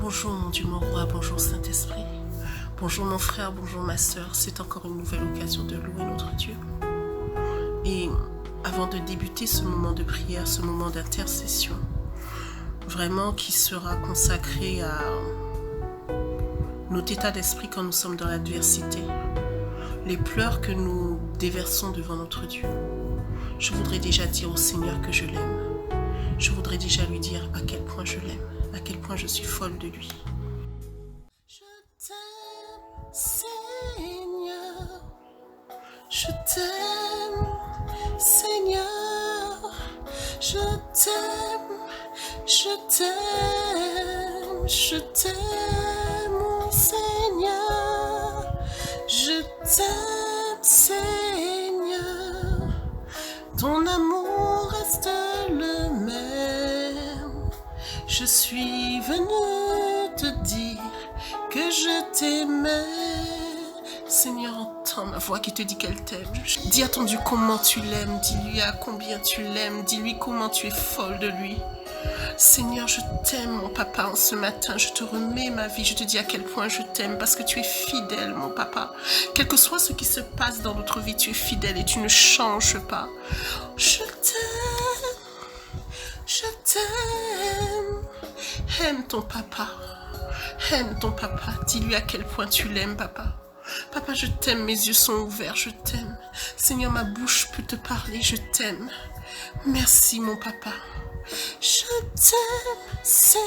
Bonjour mon Dieu, mon roi, bonjour Saint-Esprit. Bonjour mon frère, bonjour ma sœur. C'est encore une nouvelle occasion de louer notre Dieu. Et avant de débuter ce moment de prière, ce moment d'intercession, vraiment qui sera consacré à notre état d'esprit quand nous sommes dans l'adversité, les pleurs que nous déversons devant notre Dieu, je voudrais déjà dire au Seigneur que je l'aime. Je voudrais déjà lui dire à quel point je l'aime, à quel point je suis folle de lui. Je t'aime, Seigneur. Je t'aime, Seigneur. Je t'aime, je t'aime, je t'aime, mon Seigneur. Je t'aime, Seigneur. Ton amour reste le même. Je suis venue te dire que je t'aimais. Seigneur, entends ma voix qui te dit qu'elle t'aime. Dis à ton Dieu comment tu l'aimes. Dis-lui à combien tu l'aimes. Dis-lui comment tu es folle de lui. Seigneur, je t'aime, mon papa, en ce matin. Je te remets ma vie. Je te dis à quel point je t'aime parce que tu es fidèle, mon papa. Quel que soit ce qui se passe dans notre vie, tu es fidèle et tu ne changes pas. Je t'aime. Je t'aime. Aime ton papa. Aime ton papa. Dis-lui à quel point tu l'aimes, papa. Papa, je t'aime. Mes yeux sont ouverts. Je t'aime. Seigneur, ma bouche peut te parler. Je t'aime. Merci, mon papa. Je t'aime, Seigneur.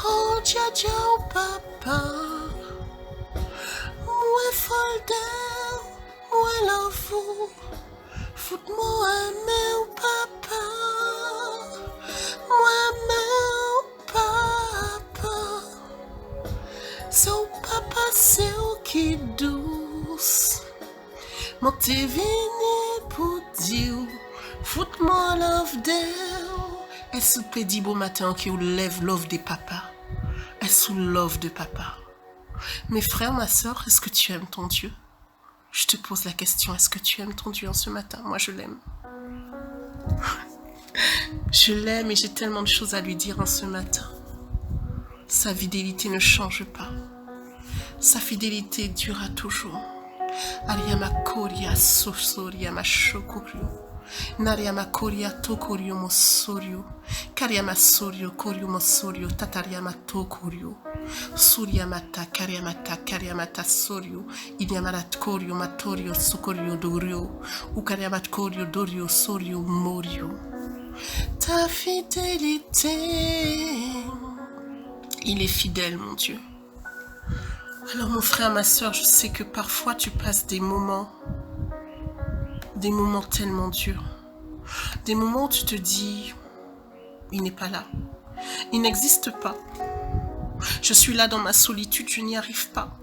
Oh, Dia Dia, oh, papa. Moi, folle d'elle. Moi, l'enfou. Foute-moi aimer, oh, papa. Moi, aimer, oh, papa. C'est oh, papa, c'est oh, qui douce. Mon t'es venu pour dire. Foute-moi love d'elle. Est-ce que dit beau matin qui ou lève love des papas? Est-ce love de papa? Mes frères, ma soeur, est-ce que tu aimes ton Dieu? Je te pose la question, est-ce que tu aimes ton Dieu en ce matin? Moi, je l'aime. Je l'aime et j'ai tellement de choses à lui dire en ce matin. Sa fidélité ne change pas. Sa fidélité durera toujours. Ariama koria sosoria ma shokurio. Nariama koria tokorio mosorio. Kariama sorio korio mosorio. Tatariama tokorio. Suriamata kariamata sorio. Inyamarat korio matorio sokorio dorio. Ukariamat korio dorio sorio morio. Ta fidélité. Il est fidèle, mon Dieu. Alors mon frère, ma soeur, je sais que parfois tu passes des moments tellement durs, des moments où tu te dis, il n'est pas là, il n'existe pas, je suis là dans ma solitude, je n'y arrive pas,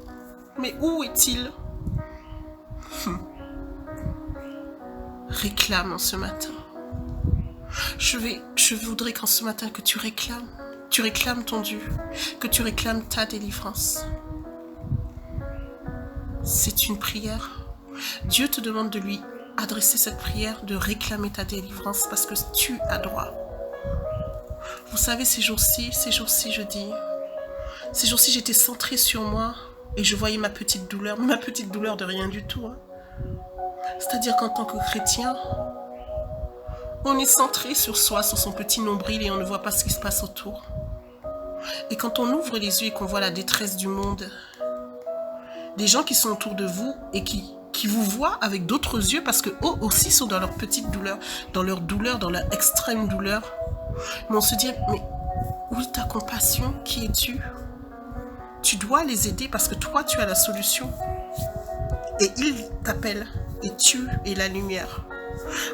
mais où est-il? Réclame en ce matin, je voudrais qu'en ce matin que tu réclames ton Dieu, que tu réclames ta délivrance. C'est une prière. Dieu te demande de lui adresser cette prière, de réclamer ta délivrance parce que tu as droit. Vous savez, ces jours-ci, j'étais centrée sur moi et je voyais ma petite douleur de rien du tout. Hein. C'est-à-dire qu'en tant que chrétien, on est centré sur soi, sur son petit nombril et on ne voit pas ce qui se passe autour. Et quand on ouvre les yeux et qu'on voit la détresse du monde, des gens qui sont autour de vous et qui vous voient avec d'autres yeux parce qu'eux aussi sont dans leur petite douleur, dans leur extrême douleur. Mais on se dit, mais où est ta compassion? Qui es-tu? Tu dois les aider parce que toi, tu as la solution. Et ils t'appellent et tu es la lumière.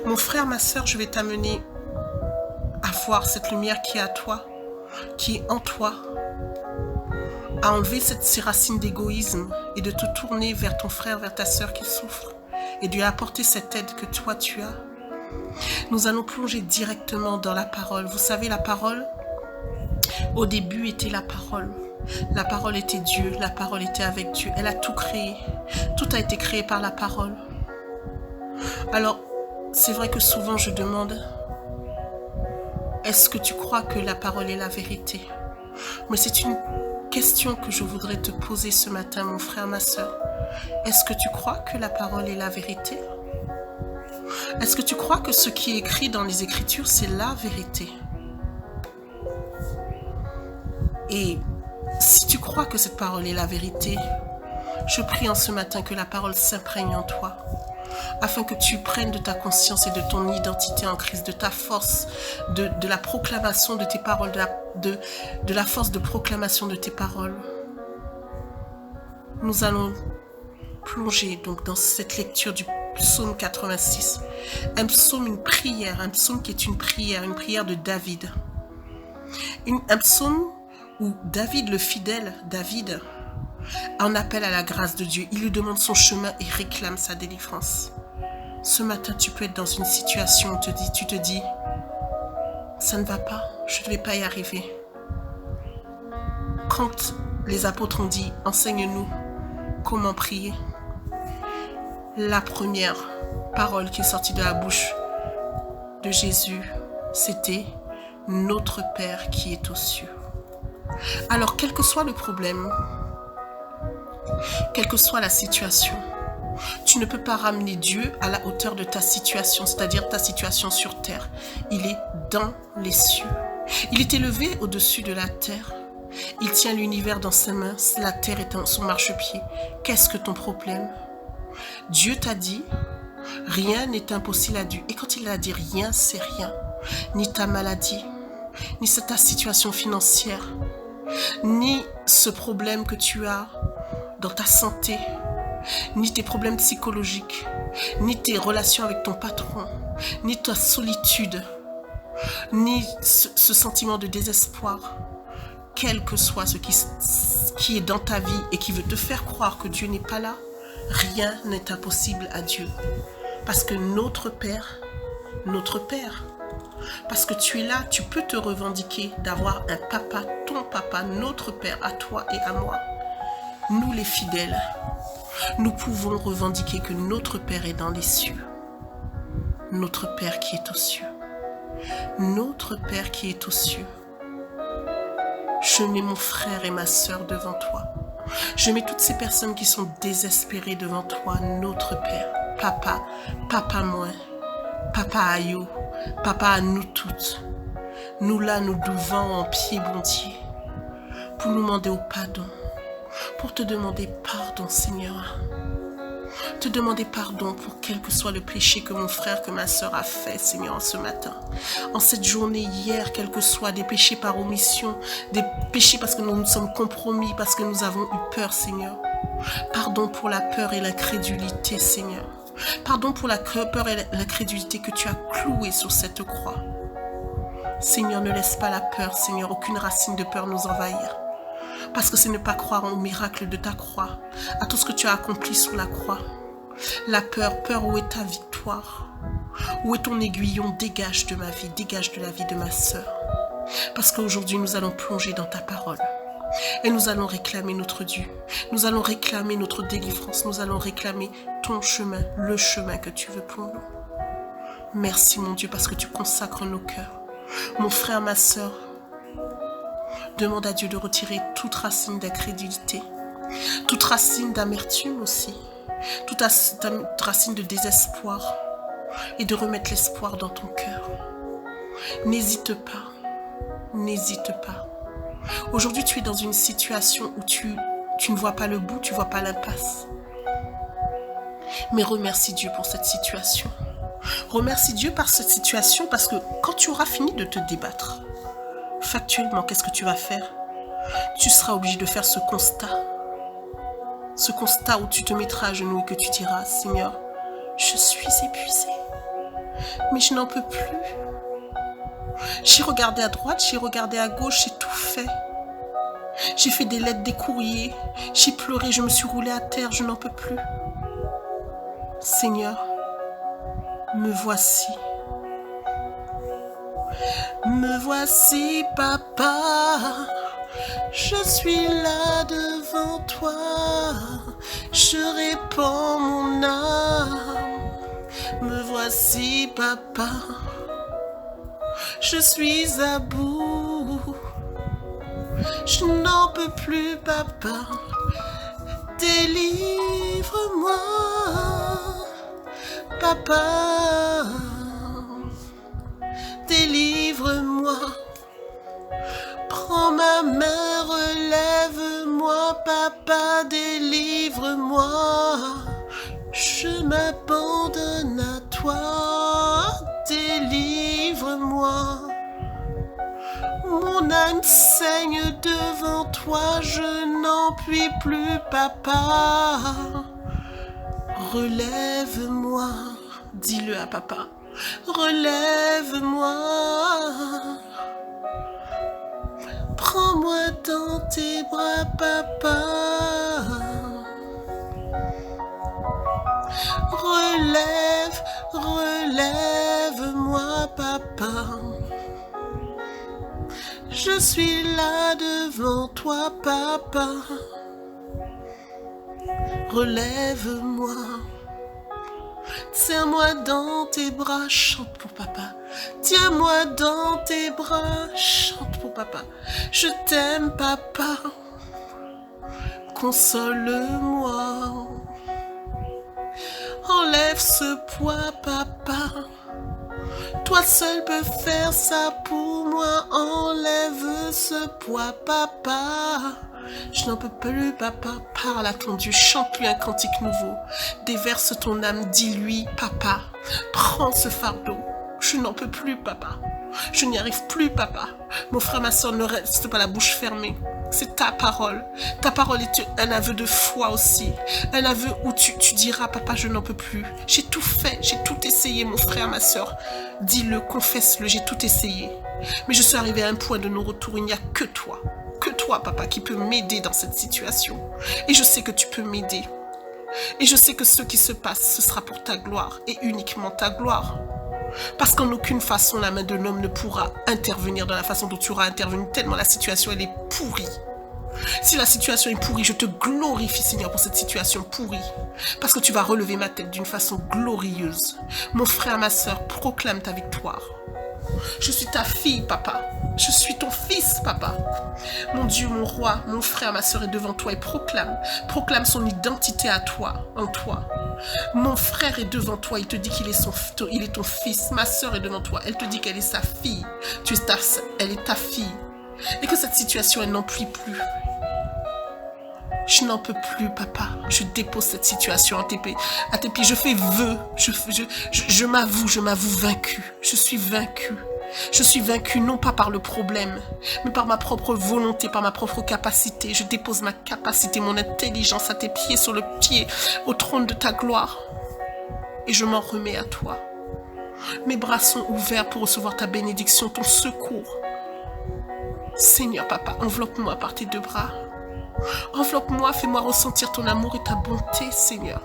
Mon frère, ma soeur, je vais t'amener à voir cette lumière qui est à toi, qui est en toi, à enlever ces racines d'égoïsme et de te tourner vers ton frère, vers ta sœur qui souffre et de lui apporter cette aide que toi tu as. Nous allons plonger directement dans la parole. Vous savez, la parole, au début était la parole. La parole était Dieu, la parole était avec Dieu. Elle a tout créé. Tout a été créé par la parole. Alors, c'est vrai que souvent je demande, Est-ce que tu crois que la parole est la vérité? Mais c'est une question que je voudrais te poser ce matin, mon frère, ma soeur. Est-ce que tu crois que la parole est la vérité? Est-ce que tu crois que ce qui est écrit dans les Écritures, c'est la vérité? Et si tu crois que cette parole est la vérité, je prie en ce matin que la parole s'imprègne en toi, afin que tu prennes de ta conscience et de ton identité en Christ, de ta force, de la proclamation de tes paroles, de la force de proclamation de tes paroles. Nous allons plonger donc dans cette lecture du psaume 86. Un psaume, une prière, un psaume qui est une prière de David. Un psaume où David, le fidèle David, en appelle à la grâce de Dieu. Il lui demande son chemin et réclame sa délivrance. Ce matin, tu peux être dans une situation où tu te dis, ça ne va pas, je ne vais pas y arriver. Quand les apôtres ont dit, enseigne-nous comment prier, la première parole qui est sortie de la bouche de Jésus, c'était « Notre Père qui est aux cieux ». Alors, quel que soit le problème, quelle que soit la situation, tu ne peux pas ramener Dieu à la hauteur de ta situation, c'est-à-dire ta situation sur terre. Il est dans les cieux. Il est élevé au-dessus de la terre. Il tient l'univers dans ses mains. La terre est son marchepied. Qu'est-ce que ton problème? Dieu t'a dit, rien n'est impossible à Dieu. Et quand il a dit rien, c'est rien. Ni ta maladie, ni ta situation financière, ni ce problème que tu as dans ta santé, ni tes problèmes psychologiques, ni tes relations avec ton patron, ni ta solitude, ni ce sentiment de désespoir, quel que soit ce qui est dans ta vie et qui veut te faire croire que Dieu n'est pas là, rien n'est impossible à Dieu. Parce que notre Père, parce que tu es là, tu peux te revendiquer d'avoir un papa, ton papa, notre Père, à toi et à moi. Nous les fidèles, nous pouvons revendiquer que notre Père est dans les cieux. Notre Père qui est aux cieux. Notre Père qui est aux cieux. Je mets mon frère et ma sœur devant toi. Je mets toutes ces personnes qui sont désespérées devant toi, notre Père. Papa, papa moi, papa Ayo, papa à nous toutes. Nous là, nous devons en pied bondier pour nous demander au pardon, pour te demander pardon, Seigneur. Te demander pardon pour quel que soit le péché que mon frère, que ma soeur a fait, Seigneur, ce matin. En cette journée, hier, quels que soient des péchés par omission, des péchés parce que nous nous sommes compromis, parce que nous avons eu peur, Seigneur. Pardon pour la peur et l'incrédulité, Seigneur. Pardon pour la peur et l'incrédulité que tu as clouée sur cette croix. Seigneur, ne laisse pas la peur, Seigneur, aucune racine de peur nous envahir. Parce que ce n'est pas croire au miracle de ta croix, à tout ce que tu as accompli sur la croix. La peur, peur, où est ta victoire? Où est ton aiguillon? Dégage de ma vie, dégage de la vie de ma sœur. Parce qu'aujourd'hui, nous allons plonger dans ta parole. Et nous allons réclamer notre Dieu. Nous allons réclamer notre délivrance. Nous allons réclamer ton chemin, le chemin que tu veux pour nous. Merci mon Dieu parce que tu consacres nos cœurs. Mon frère, ma sœur, demande à Dieu de retirer toute racine d'incrédulité, toute racine d'amertume aussi, toute racine de désespoir et de remettre l'espoir dans ton cœur. N'hésite pas, n'hésite pas. Aujourd'hui, tu es dans une situation où tu ne vois pas le bout, tu ne vois pas l'impasse. Mais remercie Dieu pour cette situation. Remercie Dieu par cette situation parce que quand tu auras fini de te débattre, factuellement, qu'est-ce que tu vas faire? Tu seras obligé de faire ce constat. Ce constat où tu te mettras à genoux et que tu diras, Seigneur, je suis épuisé, mais je n'en peux plus. J'ai regardé à droite, j'ai regardé à gauche, j'ai tout fait. J'ai fait des lettres, des courriers, j'ai pleuré, je me suis roulée à terre, je n'en peux plus. Seigneur, me voici. Me voici, papa, je suis là devant toi, je répands mon âme. Me voici, papa, Je suis à bout. Je n'en peux plus, papa. Délivre-moi, papa. Délivre-moi. Prends ma main, relève-moi, papa. Délivre-moi. Je m'abandonne à toi. Délivre-moi. Mon âme saigne devant toi, je n'en puis plus, papa. Relève-moi, dis-le à papa. Relève-moi. Prends-moi dans tes bras, papa. Relève-moi, papa. Je suis là devant toi, papa. Relève-moi. Tiens-moi dans tes bras, chante pour papa. Tiens-moi dans tes bras, chante pour papa. Je t'aime, papa. Console-moi. Enlève ce poids, papa. Toi seul peux faire ça pour moi. Enlève ce poids, papa. Je n'en peux plus, papa. Parle à ton Dieu, chante-lui un cantique nouveau. Déverse ton âme, dis-lui, papa. Prends ce fardeau. Je n'en peux plus, papa. Je n'y arrive plus, papa. Mon frère, ma soeur, ne reste pas la bouche fermée. C'est ta parole. Ta parole est un aveu de foi aussi. Un aveu où tu diras, papa, je n'en peux plus. J'ai tout fait, j'ai tout essayé, mon frère, ma soeur. Dis-le, confesse-le, j'ai tout essayé. Mais je suis arrivé à un point de non-retour. Il n'y a que toi, papa, qui peut m'aider dans cette situation. Et je sais que tu peux m'aider. Et je sais que ce qui se passe, ce sera pour ta gloire et uniquement ta gloire. Parce qu'en aucune façon, la main de l'homme ne pourra intervenir dans la façon dont tu auras intervenu, tellement la situation, elle est pourrie. Si la situation est pourrie, je te glorifie, Seigneur, pour cette situation pourrie. Parce que tu vas relever ma tête d'une façon glorieuse. Mon frère, ma soeur, proclame ta victoire. Je suis ta fille, papa. Je suis ton fils, papa. Mon Dieu, mon roi, mon frère, ma soeur est devant toi et proclame son identité à toi, en toi. Mon frère est devant toi, il te dit qu'il est ton fils. Ma soeur est devant toi, elle te dit qu'elle est sa fille. Elle est ta fille. Et que cette situation, elle n'en plie plus. Je n'en peux plus, papa. Je dépose cette situation à tes pieds. Je fais vœu. Je m'avoue vaincu. Je suis vaincu. Je suis vaincu non pas par le problème, mais par ma propre volonté, par ma propre capacité. Je dépose ma capacité, mon intelligence à tes pieds, sur le pied, au trône de ta gloire. Et je m'en remets à toi. Mes bras sont ouverts pour recevoir ta bénédiction, ton secours. Seigneur, papa, enveloppe-moi par tes deux bras. Enveloppe-moi, fais-moi ressentir ton amour et ta bonté, Seigneur.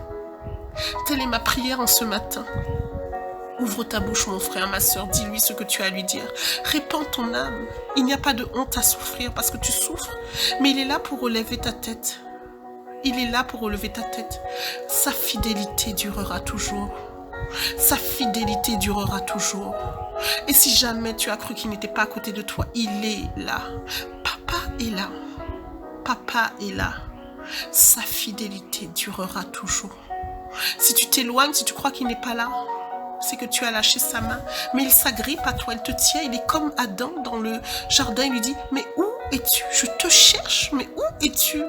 Telle est ma prière en ce matin. Ouvre ta bouche, mon frère, ma soeur, dis-lui ce que tu as à lui dire. Répands ton âme. Il n'y a pas de honte à souffrir parce que tu souffres, mais il est là pour relever ta tête. Il est là pour relever ta tête. Sa fidélité durera toujours. Sa fidélité durera toujours. Et si jamais tu as cru qu'il n'était pas à côté de toi, il est là. Papa est là. Papa est là. Sa fidélité durera toujours. Si tu t'éloignes, si tu crois qu'il n'est pas là, c'est que tu as lâché sa main. Mais il s'agrippe à toi, il te tient. Il est comme Adam dans le jardin. Il lui dit, mais où es-tu? Je te cherche, mais où es-tu?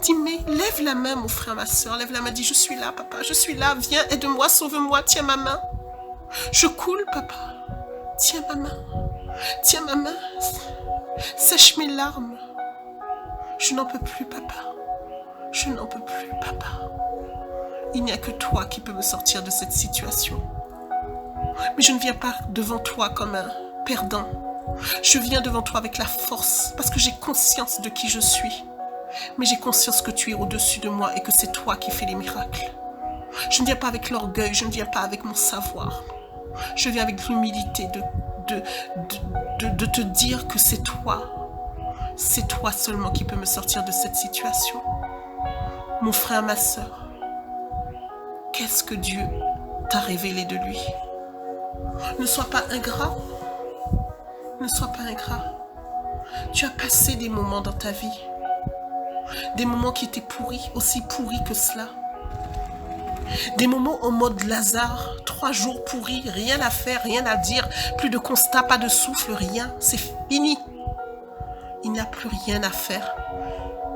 Dis, mais lève la main, mon frère, ma soeur. Lève la main, dis, je suis là, papa. Je suis là, viens, aide-moi, sauve-moi. Tiens ma main. Je coule, papa. Tiens ma main. Tiens ma main. Sèche mes larmes. Je n'en peux plus, papa. Je n'en peux plus, papa. Il n'y a que toi qui peux me sortir de cette situation. Mais je ne viens pas devant toi comme un perdant. Je viens devant toi avec la force, parce que j'ai conscience de qui je suis. Mais j'ai conscience que tu es au-dessus de moi et que c'est toi qui fais les miracles. Je ne viens pas avec l'orgueil, je ne viens pas avec mon savoir. Je viens avec l'humilité de te dire que c'est toi. C'est toi seulement qui peux me sortir de cette situation. Mon frère, ma soeur, qu'est-ce que Dieu t'a révélé de lui? Ne sois pas ingrat. Ne sois pas ingrat. Tu as passé des moments dans ta vie. Des moments qui étaient pourris, aussi pourris que cela. Des moments en mode Lazare, 3 jours pourris, rien à faire, rien à dire, plus de constat, pas de souffle, rien, c'est fini. Il n'y a plus rien à faire.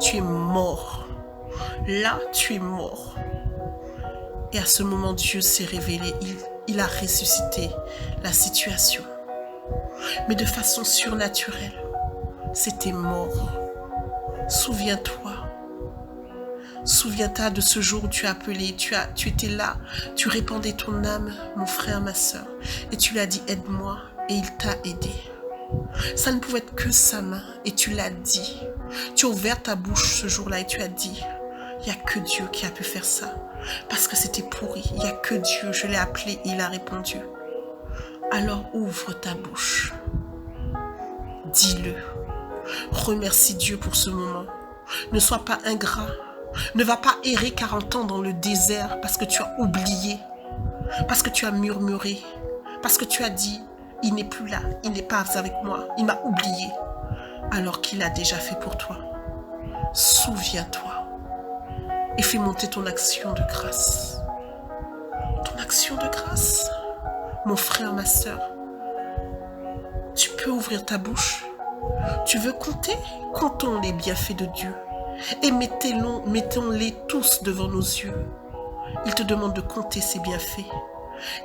Tu es mort. Là, tu es mort. Et à ce moment, Dieu s'est révélé, il a ressuscité la situation. Mais de façon surnaturelle, c'était mort. Souviens-toi. Souviens-toi de ce jour où tu as appelé, tu étais là, tu répandais ton âme, mon frère, ma soeur, et tu lui as dit aide-moi, et il t'a aidé. Ça ne pouvait être que sa main, et tu l'as dit. Tu as ouvert ta bouche ce jour-là et tu as dit, il n'y a que Dieu qui a pu faire ça, parce que c'était pourri, il n'y a que Dieu, je l'ai appelé et il a répondu. Alors ouvre ta bouche, dis-le, remercie Dieu pour ce moment, ne sois pas ingrat. Ne va pas errer 40 ans dans le désert parce que tu as oublié, parce que tu as murmuré, parce que tu as dit, il n'est plus là, il n'est pas avec moi, il m'a oublié, alors qu'il a déjà fait pour toi. Souviens-toi et fais monter ton action de grâce. Ton action de grâce, mon frère, ma soeur, tu peux ouvrir ta bouche. Tu veux compter? Comptons les bienfaits de Dieu. Et mettons-les tous devant nos yeux. Il te demande de compter ses bienfaits.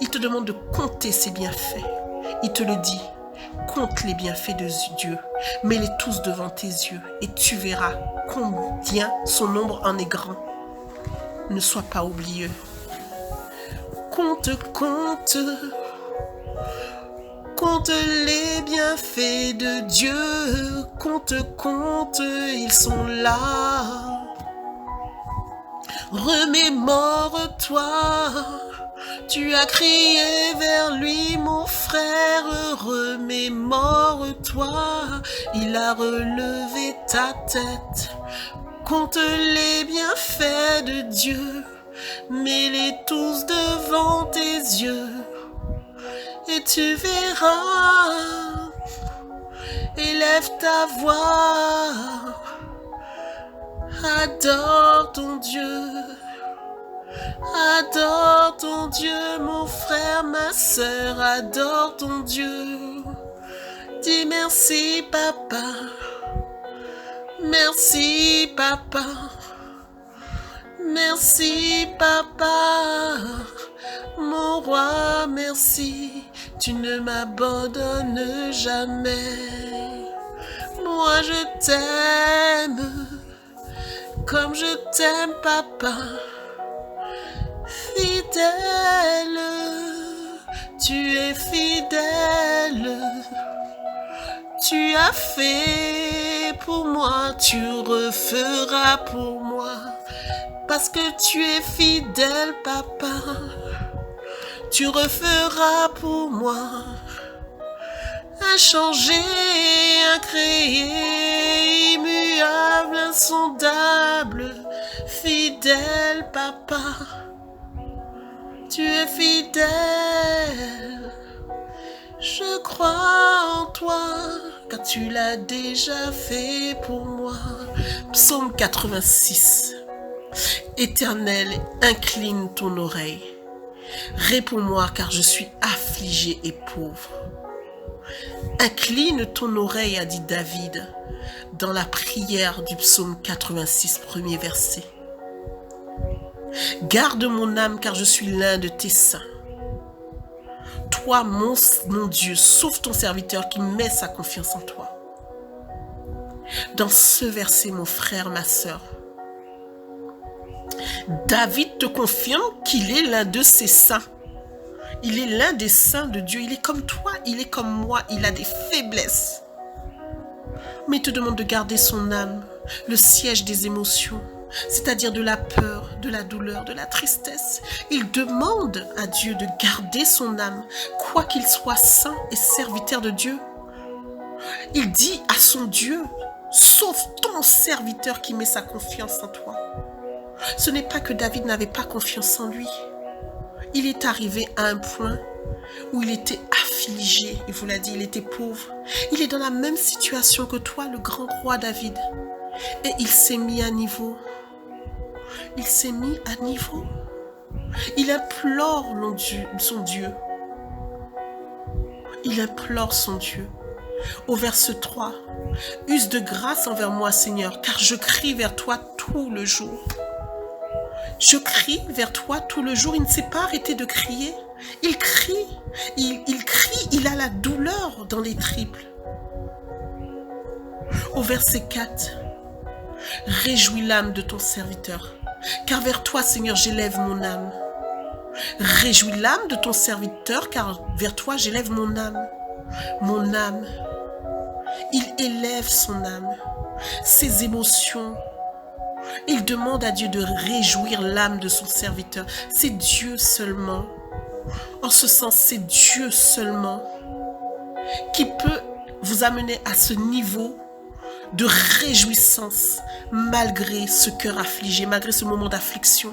Il te demande de compter ses bienfaits. Il te le dit. Compte les bienfaits de Dieu. Mets-les tous devant tes yeux. Et tu verras combien son nombre en est grand. Ne sois pas oublieux. Compte. Compte les bienfaits de Dieu, compte, ils sont là. Remémore-toi, tu as crié vers lui, mon frère, remémore-toi, il a relevé ta tête. Compte les bienfaits de Dieu, mets-les tous devant tes yeux. Et tu verras, élève ta voix, adore ton Dieu, mon frère, ma soeur, adore ton Dieu. Dis merci papa, merci papa, merci papa, mon roi, merci. Tu ne m'abandonnes jamais. Moi je t'aime, comme je t'aime papa. Fidèle, tu es fidèle. Tu as fait pour moi, tu referas pour moi. Parce que tu es fidèle papa. Tu referas pour moi, inchangé, incréé, immuable, insondable, fidèle papa, tu es fidèle, je crois en toi, car tu l'as déjà fait pour moi. Psaume 86. Éternel, incline ton oreille. Réponds-moi car je suis affligé et pauvre. Incline ton oreille, a dit David dans la prière du psaume 86, premier verset. Garde mon âme car je suis l'un de tes saints. Toi, mon Dieu, sauve ton serviteur qui met sa confiance en toi. Dans ce verset, mon frère, ma soeur, David te confirme qu'il est l'un de ses saints. Il est l'un des saints de Dieu. Il est comme toi, il est comme moi. Il a des faiblesses. Mais il te demande de garder son âme, le siège des émotions, c'est-à-dire de la peur, de la douleur, de la tristesse. Il demande à Dieu de garder son âme, quoi qu'il soit saint et serviteur de Dieu. Il dit à son Dieu, sauve ton serviteur qui met sa confiance en toi. Ce n'est pas que David n'avait pas confiance en lui. Il est arrivé à un point où il était affligé, il vous l'a dit, il était pauvre. Il est dans la même situation que toi, le grand roi David. Et il s'est mis à niveau. Il s'est mis à niveau. Il implore son Dieu. Il implore son Dieu. Au verset 3, « Use de grâce envers moi, Seigneur, car je crie vers toi tout le jour. » Je crie vers toi tout le jour. Il ne s'est pas arrêté de crier. Il crie. Il crie. Il a la douleur dans les tripes. Au verset 4, « Réjouis l'âme de ton serviteur, car vers toi, Seigneur, j'élève mon âme. » Réjouis l'âme de ton serviteur, car vers toi, j'élève mon âme. Mon âme. Il élève son âme, ses émotions. Il demande à Dieu de réjouir l'âme de son serviteur. C'est Dieu seulement. En ce sens, c'est Dieu seulement qui peut vous amener à ce niveau de réjouissance malgré ce cœur affligé, malgré ce moment d'affliction.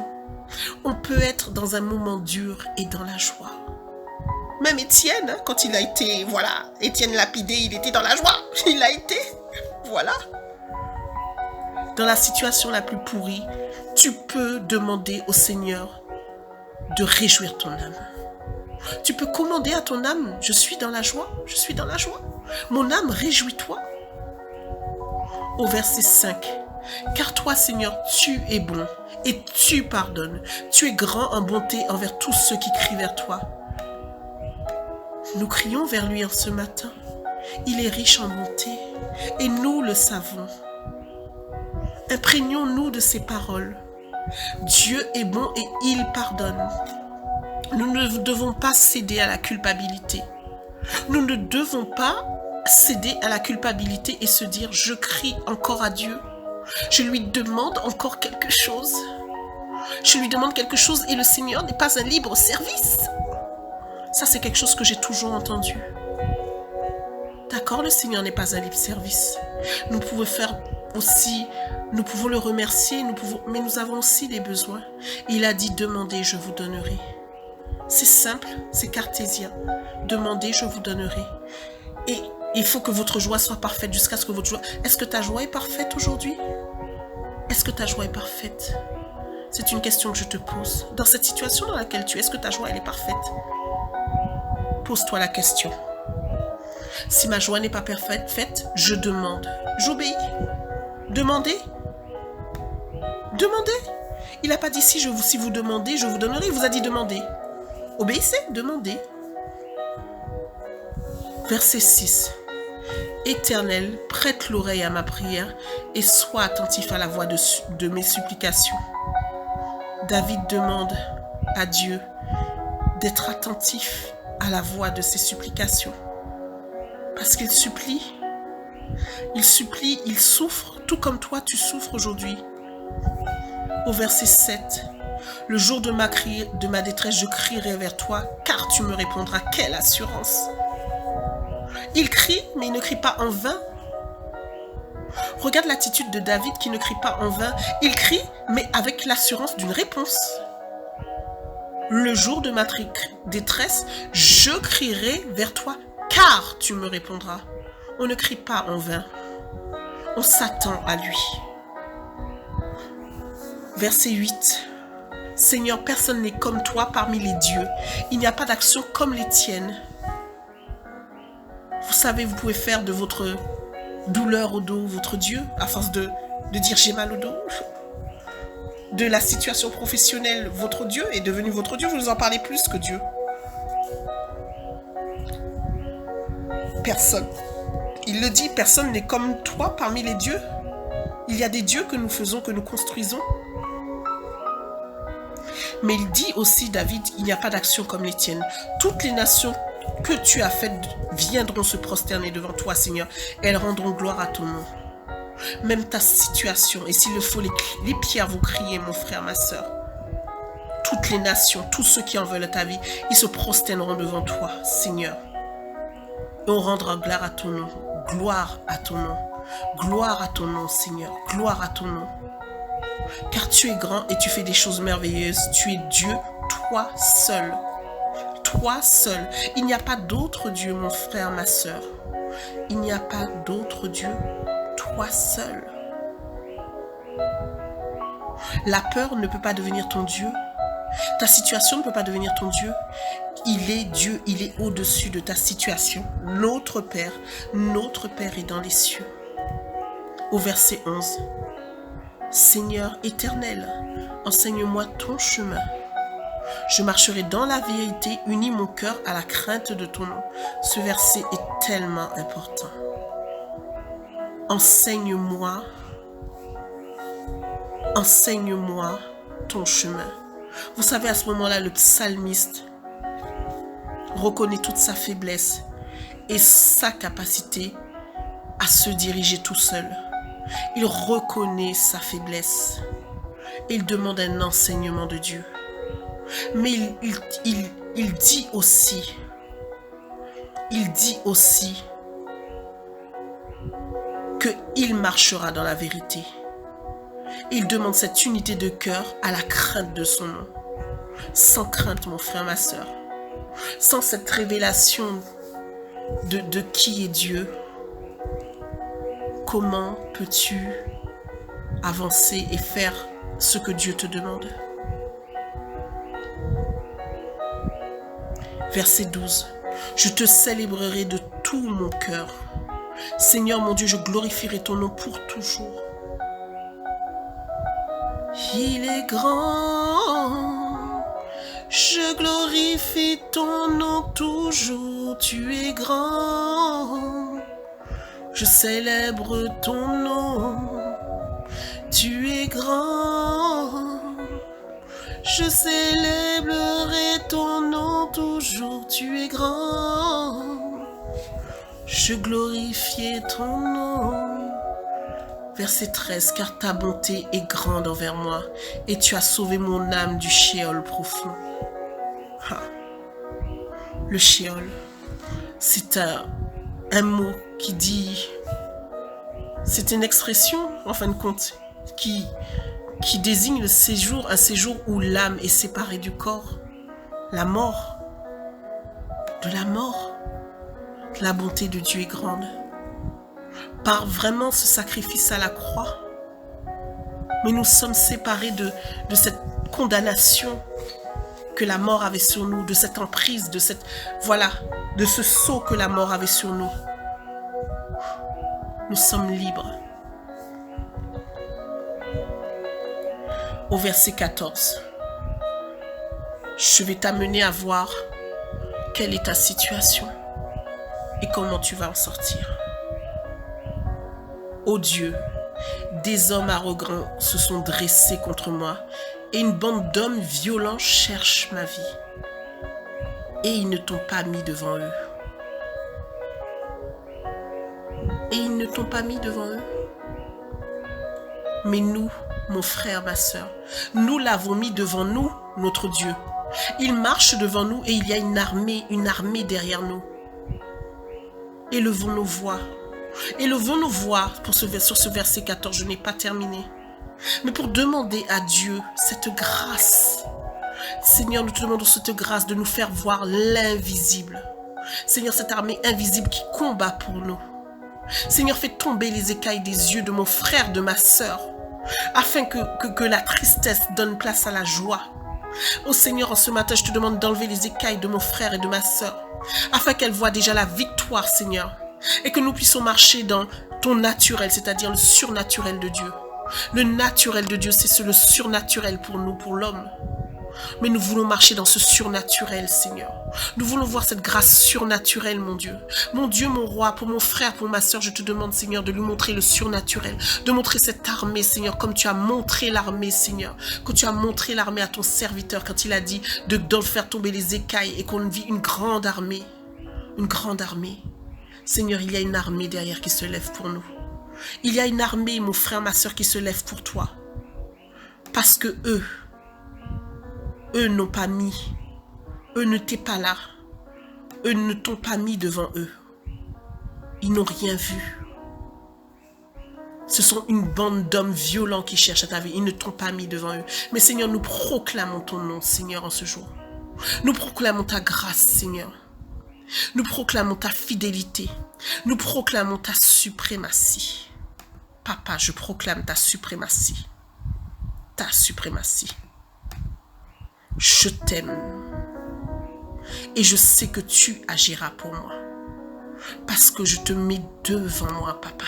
On peut être dans un moment dur et dans la joie. Même Étienne, hein, quand il a été, voilà, Étienne lapidé, il était dans la joie. Il a été, voilà. Dans la situation la plus pourrie, tu peux demander au Seigneur de réjouir ton âme. Tu peux commander à ton âme, je suis dans la joie, je suis dans la joie. Mon âme, réjouis-toi. Au verset 5, car toi, Seigneur, tu es bon et tu pardonnes. Tu es grand en bonté envers tous ceux qui crient vers toi. Nous crions vers lui en ce matin. Il est riche en bonté et nous le savons. Imprégnons-nous de ses paroles. Dieu est bon et il pardonne. Nous ne devons pas céder à la culpabilité. Nous ne devons pas céder à la culpabilité et se dire « Je crie encore à Dieu. Je lui demande encore quelque chose. Je lui demande quelque chose et le Seigneur n'est pas un libre service. » Ça, c'est quelque chose que j'ai toujours entendu. D'accord, le Seigneur n'est pas un libre service. Nous pouvons faire aussi, nous pouvons le remercier, mais nous avons aussi des besoins. Il a dit, demandez, je vous donnerai. C'est simple, c'est cartésien. Demandez, je vous donnerai. Et il faut que votre joie soit parfaite jusqu'à ce que votre joie... Est-ce que ta joie est parfaite aujourd'hui? Est-ce que ta joie est parfaite? C'est une question que je te pose. Dans cette situation dans laquelle tu es, est-ce que ta joie elle est parfaite? Pose-toi la question. Si ma joie n'est pas parfaite, je demande. J'obéis. Demandez. Demandez. Il n'a pas dit si vous demandez, je vous donnerai. Il vous a dit demandez. Obéissez, demandez. Verset 6. Éternel, prête l'oreille à ma prière et sois attentif à la voix de mes supplications. David demande à Dieu d'être attentif à la voix de ses supplications. Parce qu'il supplie, il souffre, tout comme toi tu souffres aujourd'hui. Au verset 7, le jour de ma détresse, je crierai vers toi, car tu me répondras. Quelle assurance! Il crie, mais il ne crie pas en vain. Regarde l'attitude de David qui ne crie pas en vain. Il crie, mais avec l'assurance d'une réponse. Le jour de ma détresse, je crierai vers toi, car tu me répondras. On ne crie pas en vain. On s'attend à lui. Verset 8. Seigneur, personne n'est comme toi parmi les dieux. Il n'y a pas d'action comme les tiennes. Vous savez, vous pouvez faire de votre douleur au dos votre Dieu, à force de dire j'ai mal au dos. De la situation professionnelle, votre Dieu est devenu votre Dieu. Vous nous en parlez plus que Dieu. Personne. Il le dit, personne n'est comme toi parmi les dieux. Il y a des dieux que nous faisons, que nous construisons. Mais il dit aussi, David, il n'y a pas d'action comme les tiennes. Toutes les nations que tu as faites viendront se prosterner devant toi, Seigneur. Elles rendront gloire à ton nom. Même ta situation, et s'il le faut, les pierres vont crier, mon frère, ma soeur. Toutes les nations, tous ceux qui en veulent ta vie, ils se prosterneront devant toi, Seigneur. Et on rendra gloire à ton nom. Gloire à ton nom. Gloire à ton nom, Seigneur. Gloire à ton nom. Car tu es grand et tu fais des choses merveilleuses. Tu es Dieu, toi seul. toi seul. Il n'y a pas d'autre Dieu, mon frère, ma sœur. Il n'y a pas d'autre Dieu, toi seul. La peur ne peut pas devenir ton Dieu. Ta situation ne peut pas devenir ton Dieu. Il est Dieu, il est au-dessus de ta situation. Notre Père est dans les cieux. Au verset 11. Seigneur éternel, enseigne-moi ton chemin. Je marcherai dans la vérité, unis mon cœur à la crainte de ton nom. Ce verset est tellement important. Enseigne-moi ton chemin. Vous savez, à ce moment-là, le psalmiste reconnaît toute sa faiblesse et sa capacité à se diriger tout seul. Il reconnaît sa faiblesse et il demande un enseignement de Dieu. Mais il dit aussi qu'il marchera dans la vérité. Il demande cette unité de cœur à la crainte de son nom. Sans crainte, mon frère, ma sœur. Sans cette révélation de qui est Dieu, comment peux-tu avancer et faire ce que Dieu te demande? Verset 12. Je te célébrerai de tout mon cœur. Seigneur mon Dieu, je glorifierai ton nom pour toujours. Il est grand, je glorifie ton nom toujours, tu es grand. Je célèbre ton nom, tu es grand. Je célébrerai ton nom toujours, tu es grand. Je glorifie ton nom. Verset 13, car ta bonté est grande envers moi, et tu as sauvé mon âme du shéol profond. Ah. Le shéol, c'est un mot qui dit, c'est une expression, en fin de compte, qui désigne le séjour, un séjour où l'âme est séparée du corps. La mort. De la mort. La bonté de Dieu est grande. Par vraiment ce sacrifice à la croix. Mais nous sommes séparés de cette condamnation que la mort avait sur nous, de cette emprise, de ce sceau que la mort avait sur nous. Nous sommes libres. Au verset 14, je vais t'amener à voir quelle est ta situation et comment tu vas en sortir. Ô Dieu, des hommes arrogants se sont dressés contre moi et une bande d'hommes violents cherche ma vie. Et ils ne t'ont pas mis devant eux. Et ils ne t'ont pas mis devant eux. Mais nous, mon frère, ma sœur, nous l'avons mis devant nous, notre Dieu. Il marche devant nous et il y a une armée derrière nous. Élevons nos voix. Élevons nos voix sur ce verset 14, je n'ai pas terminé. Mais pour demander à Dieu cette grâce. Seigneur, nous te demandons cette grâce de nous faire voir l'invisible. Seigneur, cette armée invisible qui combat pour nous. Seigneur, fais tomber les écailles des yeux de mon frère, de ma sœur, afin que la tristesse donne place à la joie. Ô Seigneur, en ce matin, je te demande d'enlever les écailles de mon frère et de ma sœur, afin qu'elle voie déjà la victoire, Seigneur, et que nous puissions marcher dans ton naturel, c'est-à-dire le surnaturel de Dieu. Le naturel de Dieu, c'est le surnaturel pour nous, pour l'homme. Mais nous voulons marcher dans ce surnaturel, Seigneur. Nous voulons voir cette grâce surnaturelle, mon Dieu. Mon Dieu, mon roi, pour mon frère, pour ma soeur, je te demande, Seigneur, de lui montrer le surnaturel. De montrer cette armée, Seigneur, comme tu as montré l'armée, Seigneur. Que tu as montré l'armée à ton serviteur quand il a dit de faire tomber les écailles et qu'on vit une grande armée. Une grande armée. Seigneur, il y a une armée derrière qui se lève pour nous. Il y a une armée, mon frère, ma soeur, qui se lève pour toi. Parce que eux n'ont pas mis, eux n'étaient pas là, eux ne t'ont pas mis devant eux. Ils n'ont rien vu. Ce sont une bande d'hommes violents qui cherchent à ta vie. Ils ne t'ont pas mis devant eux. Mais Seigneur, nous proclamons ton nom, Seigneur, en ce jour. Nous proclamons ta grâce, Seigneur. Nous proclamons ta fidélité. Nous proclamons ta suprématie. Papa, je proclame ta suprématie. Ta suprématie. Je t'aime. Et je sais que tu agiras pour moi. Parce que je te mets devant moi, papa.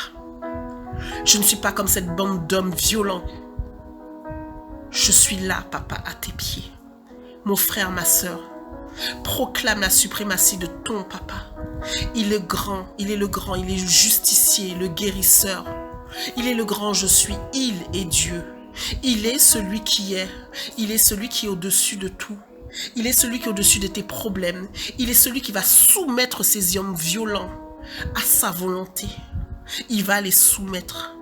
Je ne suis pas comme cette bande d'hommes violents. Je suis là, papa, à tes pieds. Mon frère, ma soeur, proclame la suprématie de ton papa. Il est grand, il est le grand, il est le justicier, le guérisseur. Il est le grand, je suis, il est Dieu. Il est celui qui est. Il est celui qui est au-dessus de tout. Il est celui qui est au-dessus de tes problèmes. Il est celui qui va soumettre ces hommes violents à sa volonté. Il va les soumettre.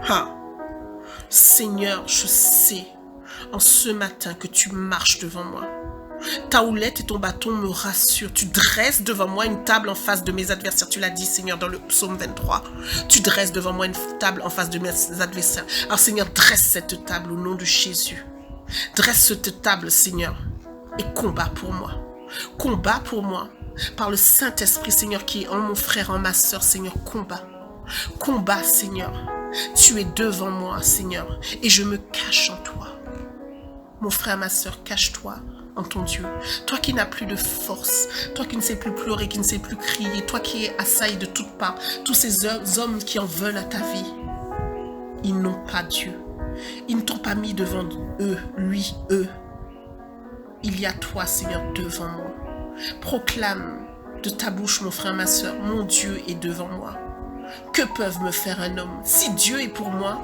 Ah, Seigneur, je sais en ce matin que tu marches devant moi. Ta houlette et ton bâton me rassurent. Tu dresses devant moi une table en face de mes adversaires. Tu l'as dit, Seigneur, dans le psaume 23. Tu dresses devant moi une table en face de mes adversaires. Alors, Seigneur, dresse cette table au nom de Jésus. Dresse cette table, Seigneur, et combat pour moi. Combat pour moi. Par le Saint-Esprit, Seigneur, qui est en mon frère, en ma soeur, Seigneur, combat. Combat, Seigneur. Tu es devant moi, Seigneur, et je me cache en toi. Mon frère, ma soeur, cache-toi en ton Dieu. Toi qui n'as plus de force, toi qui ne sais plus pleurer, qui ne sais plus crier, toi qui es assailli de toutes parts, tous ces hommes qui en veulent à ta vie, ils n'ont pas Dieu. Ils ne t'ont pas mis devant eux, lui, eux. Il y a toi, Seigneur, devant moi. Proclame de ta bouche, mon frère, ma soeur, mon Dieu est devant moi. Que peuvent me faire un homme? Si Dieu est pour moi,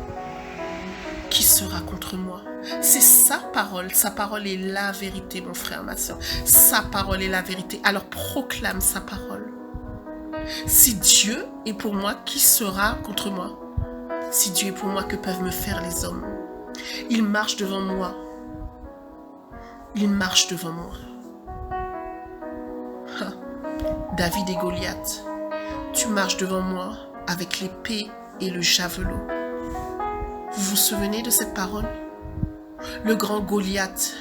qui sera contre moi? C'est sa parole est la vérité, mon frère, ma soeur. Sa parole est la vérité. Alors proclame sa parole. Si Dieu est pour moi, qui sera contre moi? Si Dieu est pour moi, que peuvent me faire les hommes? Il marche devant moi. Il marche devant moi. Ah. David et Goliath, tu marches devant moi avec l'épée et le javelot. Vous vous souvenez de cette parole? Le grand Goliath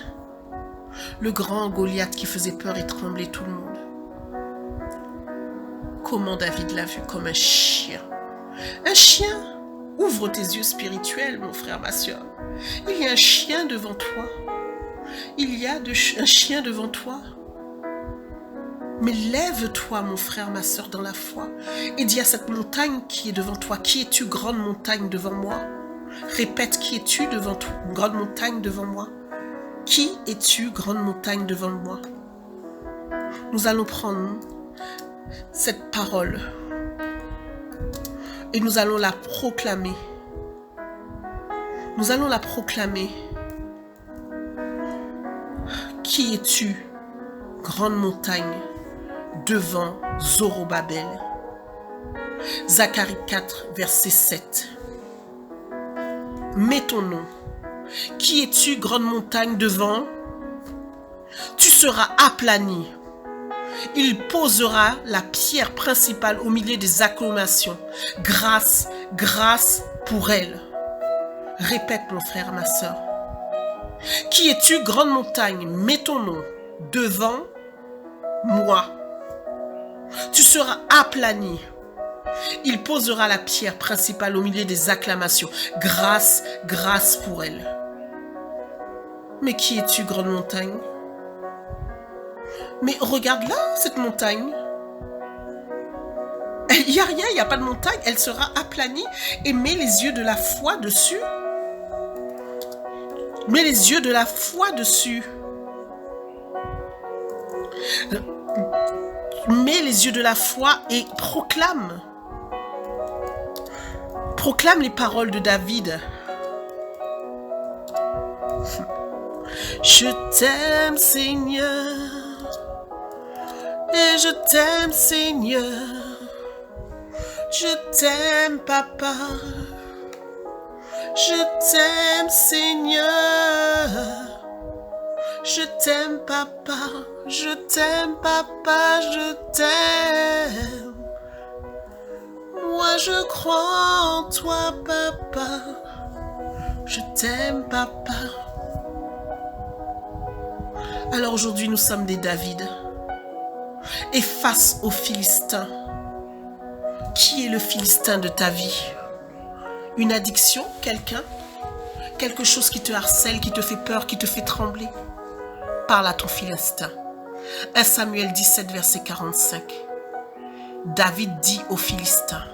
qui faisait peur et trembler tout le monde. Comment David l'a vu? Comme un chien. Un chien? Ouvre tes yeux spirituels, mon frère, ma soeur. Il y a un chien devant toi. Il y a un chien devant toi. Mais lève-toi, mon frère, ma soeur, dans la foi. Et dis à cette montagne qui est devant toi: qui es-tu, grande montagne, devant moi? Répète: qui es-tu devant toi, grande montagne devant moi? Qui es-tu, grande montagne devant moi? Nous allons prendre cette parole et nous allons la proclamer. Nous allons la proclamer. Qui es-tu, grande montagne, devant Zorobabel? Zacharie 4, verset 7. Mets ton nom. Qui es-tu, grande montagne, devant? Tu seras aplani. Il posera la pierre principale au milieu des acclamations. Grâce, grâce pour elle. Répète, mon frère, ma soeur. Qui es-tu, grande montagne? Mets ton nom devant moi. Tu seras aplani. Il posera la pierre principale au milieu des acclamations. Grâce, grâce pour elle. Mais qui es-tu, grande montagne? Mais regarde là, cette montagne. Il n'y a rien, il n'y a pas de montagne. Elle sera aplanie et mets les yeux de la foi dessus. Mets les yeux de la foi dessus. Mets les yeux de la foi et proclame. Proclame les paroles de David. Je t'aime, Seigneur. Et je t'aime, Seigneur. Je t'aime, Papa. Je t'aime, Seigneur. Je t'aime, Papa. Je t'aime, Papa. Je t'aime. Moi, je crois en toi, Papa. Je t'aime, Papa. Alors aujourd'hui, nous sommes des David. Et face aux Philistins, qui est le Philistin de ta vie? Une addiction, quelqu'un? Quelque chose qui te harcèle, qui te fait peur, qui te fait trembler? Parle à ton Philistin. 1 Samuel 17, verset 45. David dit aux Philistins.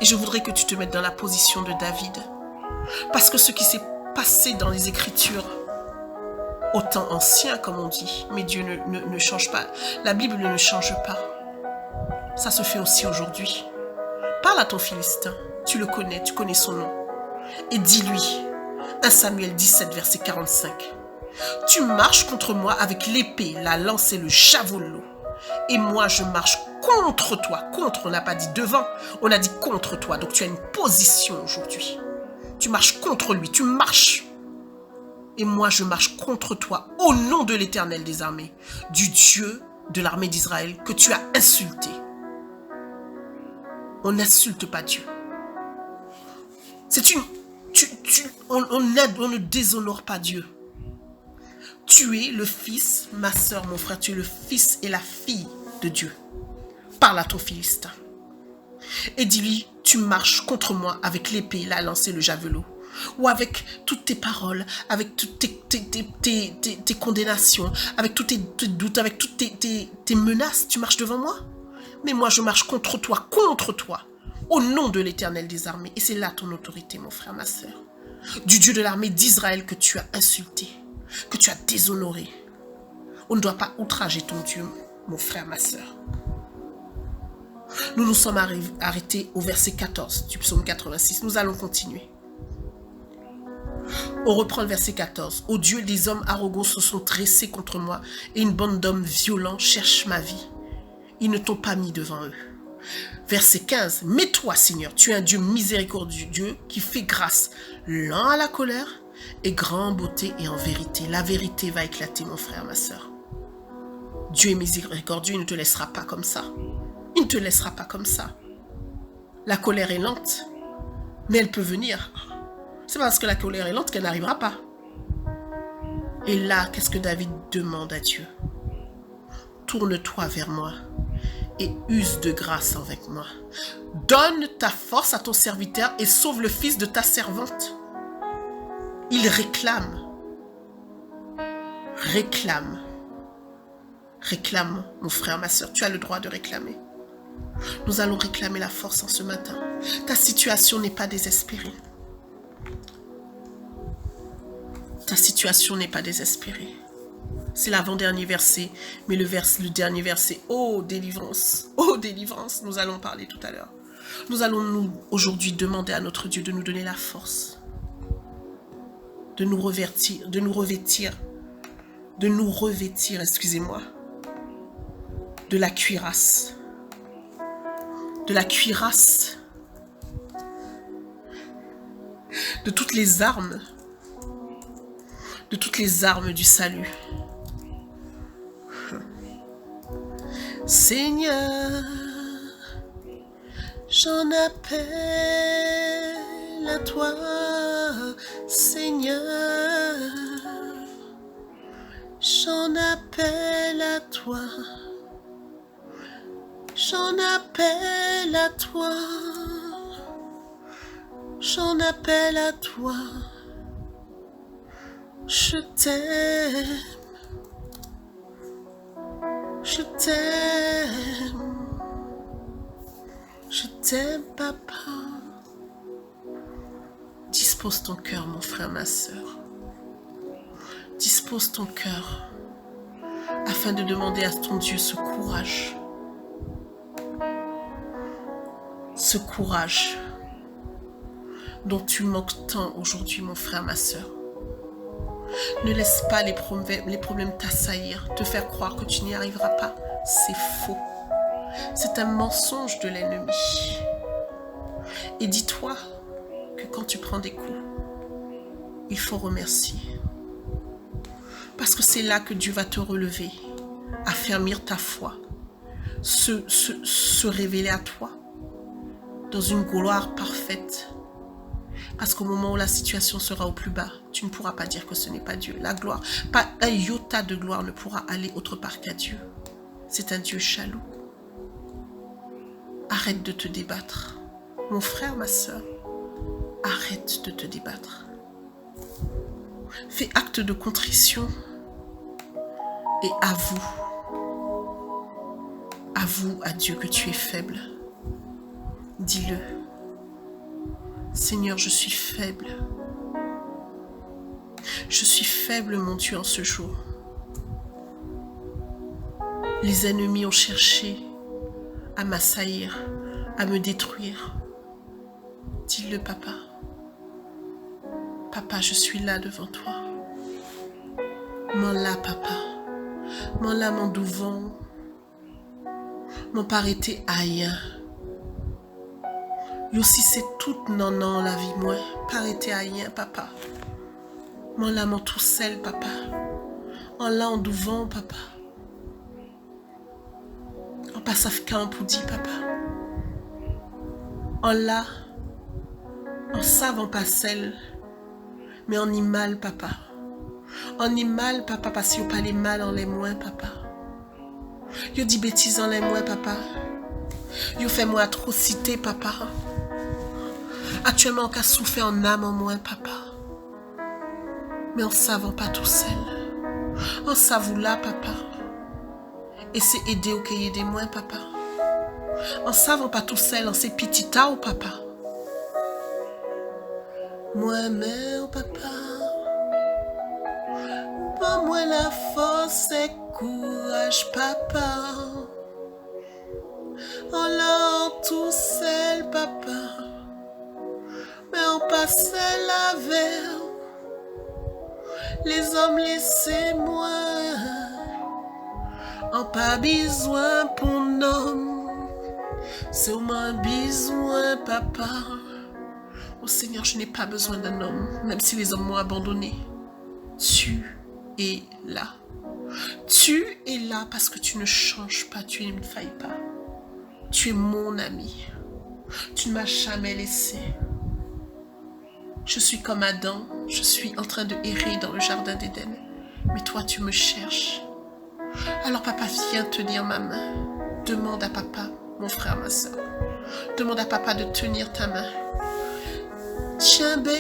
Et je voudrais que tu te mettes dans la position de David. Parce que ce qui s'est passé dans les Écritures, au temps ancien, comme on dit, mais Dieu ne change pas. La Bible ne change pas. Ça se fait aussi aujourd'hui. Parle à ton Philistin. Tu le connais, tu connais son nom. Et dis-lui, 1 Samuel 17, verset 45. Tu marches contre moi avec l'épée, la lance et le javelot. Et moi, je marche contre toi. Contre, on n'a pas dit devant, on a dit contre toi. Donc tu as une position aujourd'hui. Tu marches contre lui, tu marches. Et moi, je marche contre toi au nom de l'Éternel des armées, du Dieu de l'armée d'Israël que tu as insulté. On n'insulte pas Dieu. On ne déshonore pas Dieu. Tu es le fils, ma soeur, mon frère, tu es le fils et la fille de Dieu. Parle à ton Philistin. Et dis-lui, tu marches contre moi avec l'épée, la lance et le javelot. Ou avec toutes tes paroles, avec toutes tes condamnations, avec tous tes doutes, avec toutes tes menaces. Tu marches devant moi? Mais moi, je marche contre toi, au nom de l'Éternel des armées. Et c'est là ton autorité, mon frère, ma soeur. Du Dieu de l'armée d'Israël que tu as insulté, que tu as déshonoré. On ne doit pas outrager ton Dieu, mon frère, ma soeur. Nous nous sommes arrêtés au verset 14 du psaume 86. Nous allons continuer. On reprend le verset 14. Ô Dieu, des hommes arrogants se sont dressés contre moi et une bande d'hommes violents cherche ma vie. Ils ne t'ont pas mis devant eux. Verset 15. Mais toi, Seigneur, tu es un Dieu miséricordieux, Dieu qui fait grâce, lent à la colère et grand en beauté et en vérité. La vérité va éclater, mon frère, ma soeur. Dieu est miséricordieux, il ne te laissera pas comme ça. Il ne te laissera pas comme ça. La colère est lente, mais elle peut venir. C'est parce que la colère est lente qu'elle n'arrivera pas. Et là, qu'est-ce que David demande à Dieu? Tourne-toi vers moi et use de grâce avec moi. Donne ta force à ton serviteur et sauve le fils de ta servante. Il réclame. Réclame. Réclame, mon frère, ma soeur. Tu as le droit de réclamer. Nous allons réclamer la force en ce matin. Ta situation n'est pas désespérée. Ta situation n'est pas désespérée. C'est l'avant-dernier verset, mais le dernier verset, oh délivrance, nous allons parler tout à l'heure. Nous allons aujourd'hui demander à notre Dieu de nous donner la force, de nous revêtir, excusez-moi, de la cuirasse, de toutes les armes du salut. Seigneur, j'en appelle à toi, Seigneur, j'en appelle à toi, j'en appelle à toi, j'en appelle à toi, je t'aime. Je t'aime, papa. Dispose ton cœur, mon frère, ma soeur. Dispose ton cœur afin de demander à ton Dieu ce courage. Ce courage dont tu manques tant aujourd'hui, mon frère, ma soeur. Ne laisse pas les problèmes t'assaillir, te faire croire que tu n'y arriveras pas. C'est faux. C'est un mensonge de l'ennemi. Et dis-toi que quand tu prends des coups, il faut remercier. Parce que c'est là que Dieu va te relever, affermir ta foi, se révéler à toi dans une gloire parfaite. Parce qu'au moment où la situation sera au plus bas, tu ne pourras pas dire que ce n'est pas Dieu. La gloire, pas un iota de gloire ne pourra aller autre part qu'à Dieu. C'est un Dieu jaloux. Arrête de te débattre. Mon frère, ma soeur, arrête de te débattre. Fais acte de contrition et avoue. Avoue à Dieu que tu es faible. Dis-le. Seigneur, je suis faible. Je suis faible, mon Dieu, en ce jour. Les ennemis ont cherché à m'assaillir, à me détruire. Dis-le, papa. Papa, je suis là devant toi. M'en là, papa. M'en là, mon douvant. M'en parité aïe. Et aussi c'est toute non la vie, moi. Parité aïe, papa. M'en là, mon tout seul, papa. En là, en douvant, papa. En passaf camp pour dire, papa. En là, en savant pas celle, mais en y mal, papa. En y mal, papa, parce que pas les mal en les moins, papa. Yo dit bêtises en les moins, papa. Yo fait moi atrocité, papa. Actuellement, on a souffert en âme en moins, papa. Mais en savant pas tout seul. En savant là, papa. Et c'est aider au cahier des moins, papa. En savant pas tout seul, en c'est petit ou papa. Moi-même, papa. Pour moi, la force et courage, papa. En là, tout seul, papa. Mais on passe la verre. Les hommes, laissez-moi. On pas besoin pour l'homme. C'est au moins besoin, papa. Oh Seigneur, je n'ai pas besoin d'un homme, même si les hommes m'ont abandonné. Tu es là. Tu es là parce que tu ne changes pas, tu ne failles pas. Tu es mon ami. Tu ne m'as jamais laissé. Je suis comme Adam, je suis en train de errer dans le jardin d'Éden. Mais toi, tu me cherches. Alors papa, viens tenir ma main. Demande à papa, mon frère, ma soeur. Demande à papa de tenir ta main. Tiens, babe.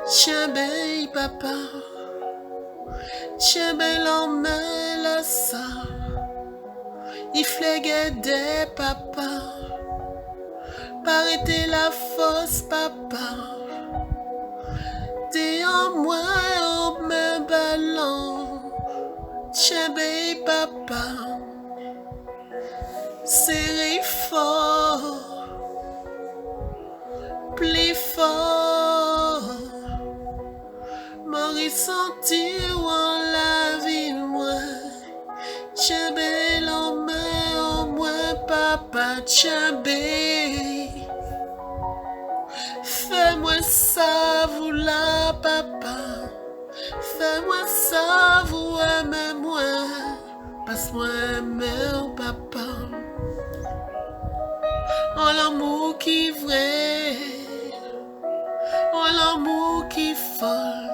Tiens, babe, papa. Tiens, babe, en main, là, ça. Il fléguait des papa. Parétait la force, papa. T'es en moi, en main ballon. Tiens, babe, papa. Serré fort. Plus fort. M'en ressentir en la vie, moi. Tiens, babe, en main, en moi, papa. Tiens, babe. Fais-moi ça, vous là, papa. Fais-moi ça, vous aimez-moi. Passe-moi un papa. En l'amour qui vrai. En l'amour qui folle.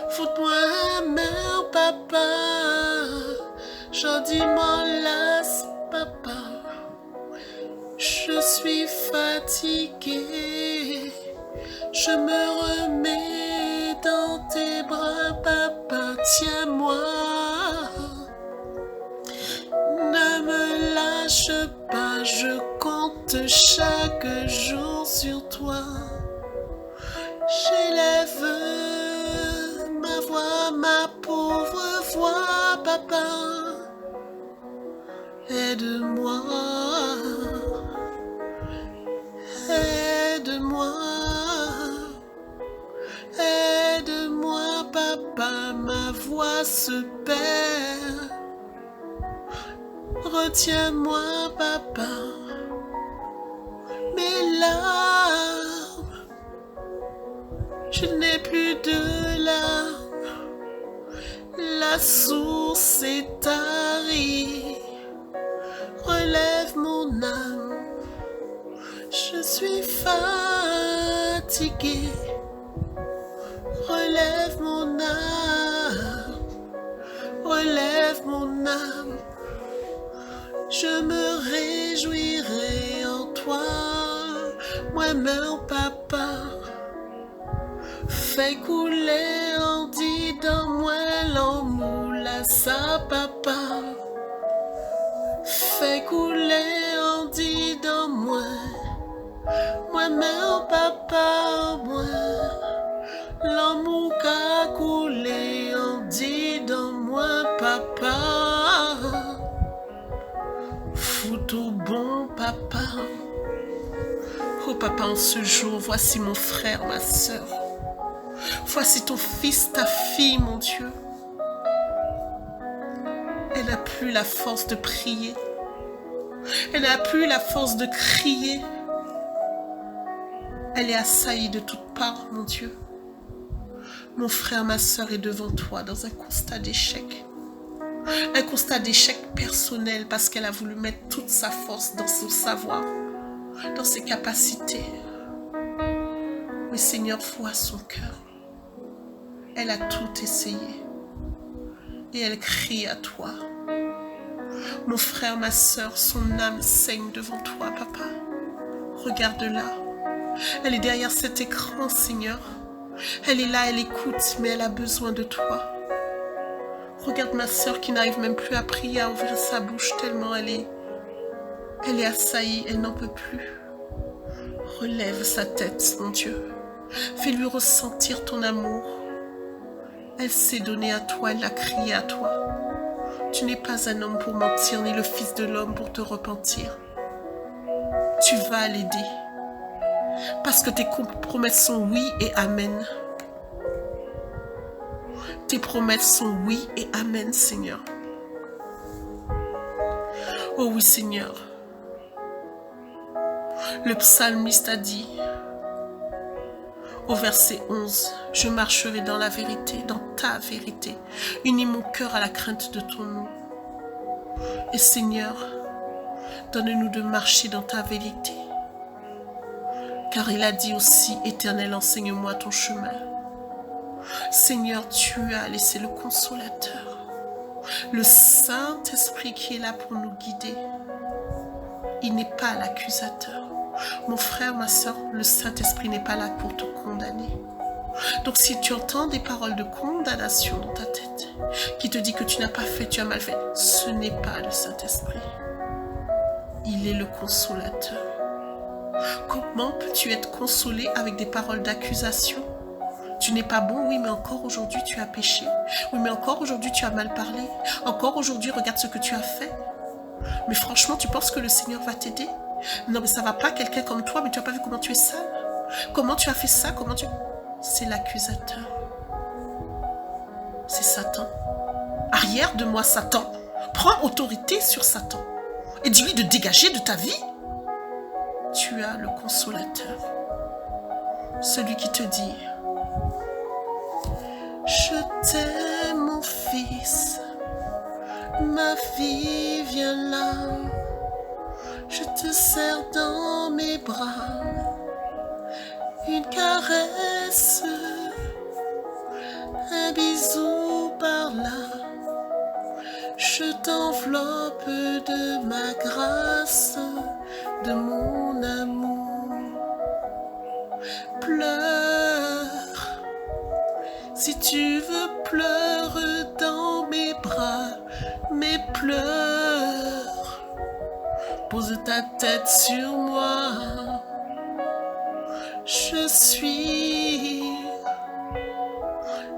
Foute-moi un papa. J'en dis m'en lasse, papa. Je suis fatiguée. Je me remets dans tes bras, papa. Tiens-moi. Ne me lâche pas. Je compte chaque jour sur toi. J'élève ma voix, ma pauvre voix, papa. Aide-moi. Aide-moi, aide-moi, papa, ma voix se perd. Retiens-moi, papa, mes larmes. Je n'ai plus de larmes. La source est tarie. Relève mon âme. Je suis fatigué. Relève mon âme, relève mon âme. Je me réjouirai en toi, moi-même, papa. Fais couler en dit dans moi l'emoule à sa papa. Fais couler en dit dans moi, moi-même, papa, moi. L'amour qu'a coulé en dit dans moi, papa. Fous tout bon, papa. Oh papa, en ce jour, voici mon frère, ma soeur. Voici ton fils, ta fille, mon Dieu. Elle n'a plus la force de prier. Elle n'a plus la force de crier. Elle est assaillie de toutes parts, mon Dieu. Mon frère, ma soeur est devant toi dans un constat d'échec. Un constat d'échec personnel parce qu'elle a voulu mettre toute sa force dans son savoir, dans ses capacités. Mais Seigneur, vois son cœur. Elle a tout essayé. Et elle crie à toi. Mon frère, ma soeur, son âme saigne devant toi, papa. Regarde-la. Elle est derrière cet écran, Seigneur. Elle est là, elle écoute, mais elle a besoin de toi. Regarde ma soeur qui n'arrive même plus à prier, à ouvrir sa bouche tellement elle est assaillie, elle n'en peut plus. Relève sa tête, mon Dieu. Fais-lui ressentir ton amour. Elle s'est donnée à toi, elle a crié à toi. Tu n'es pas un homme pour mentir, ni le fils de l'homme pour te repentir. Tu vas l'aider. Parce que tes promesses sont oui et amen. Tes promesses sont oui et amen, Seigneur. Oh oui, Seigneur. Le psalmiste a dit, au verset 11, « Je marcherai dans la vérité, dans ta vérité. Unis mon cœur à la crainte de ton nom. » Et Seigneur, donne-nous de marcher dans ta vérité. Car il a dit aussi, « Éternel, enseigne-moi ton chemin. » Seigneur, tu as laissé le consolateur, le Saint-Esprit qui est là pour nous guider. Il n'est pas l'accusateur. Mon frère, ma soeur, le Saint-Esprit n'est pas là pour te condamner. Donc si tu entends des paroles de condamnation dans ta tête, qui te dit que tu n'as pas fait, tu as mal fait, ce n'est pas le Saint-Esprit. Il est le consolateur. Comment peux-tu être consolé avec des paroles d'accusation? Tu n'es pas bon, oui, mais encore aujourd'hui tu as péché. Oui, mais encore aujourd'hui tu as mal parlé. Encore aujourd'hui, regarde ce que tu as fait. Mais franchement, tu penses que le Seigneur va t'aider? Non, mais ça va pas, quelqu'un comme toi, mais tu n'as pas vu comment tu es sale? Comment tu as fait ça? Comment tu... C'est l'accusateur. C'est Satan. Arrière de moi, Satan. Prends autorité sur Satan. Et dis-lui de dégager de ta vie. Tu as le consolateur. Celui qui te dit, je t'aime mon fils, ma vie viens là, je te serre dans mes bras, une caresse, un bisou par là, je t'enveloppe de ma grâce, de mon amour, pleure. Si tu veux, pleure dans mes bras, mais pleure. Pose ta tête sur moi. Je suis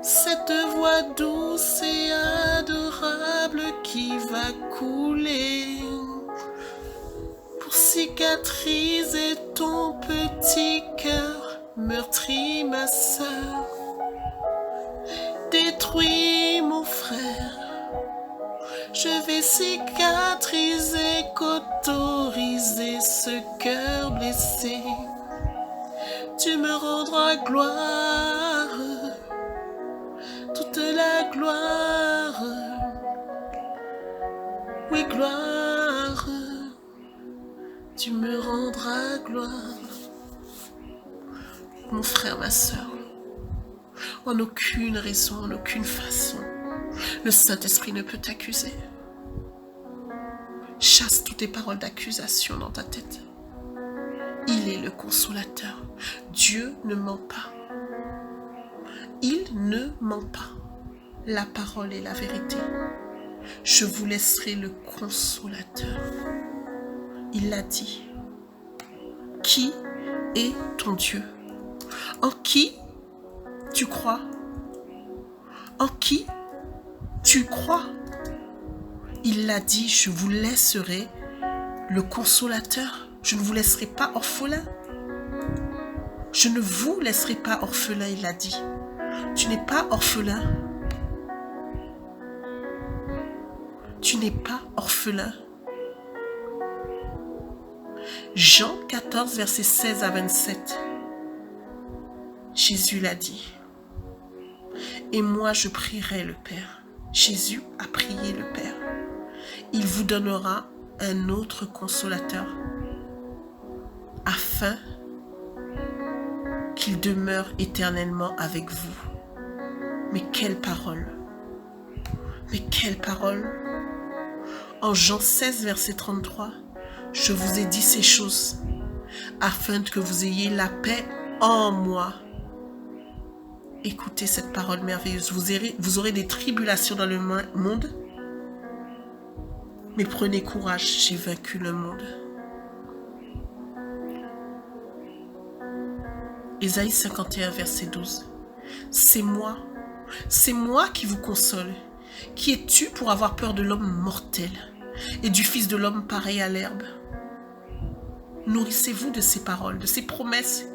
cette voix douce et adorable qui va couler pour cicatriser ton petit cœur meurtri, ma sœur. Détruis mon frère, je vais cicatriser, cauteriser ce cœur blessé. Tu me rendras gloire, toute la gloire, oui gloire, tu me rendras gloire. Mon frère, ma soeur, en aucune raison, en aucune façon, le Saint-Esprit ne peut t'accuser. Chasse toutes les paroles d'accusation dans ta tête. Il est le consolateur. Dieu ne ment pas. Il ne ment pas. La parole est la vérité. Je vous laisserai le consolateur. Il l'a dit. Qui est ton Dieu? En qui tu crois? En qui tu crois? Il l'a dit, je vous laisserai le consolateur. Je ne vous laisserai pas orphelin. Je ne vous laisserai pas orphelin, il l'a dit. Tu n'es pas orphelin. Tu n'es pas orphelin. Jean 14, versets 16 à 27. Jésus l'a dit. Et moi, je prierai le Père. Jésus a prié le Père. Il vous donnera un autre consolateur afin qu'il demeure éternellement avec vous. Mais quelle parole! Mais quelle parole! En Jean 16, verset 33, je vous ai dit ces choses afin que vous ayez la paix en moi. Écoutez cette parole merveilleuse. Vous aurez des tribulations dans le monde, mais prenez courage, j'ai vaincu le monde. Ésaïe 51, verset 12. C'est moi qui vous console. Qui es-tu pour avoir peur de l'homme mortel et du Fils de l'homme pareil à l'herbe? Nourrissez-vous de ces paroles, de ces promesses.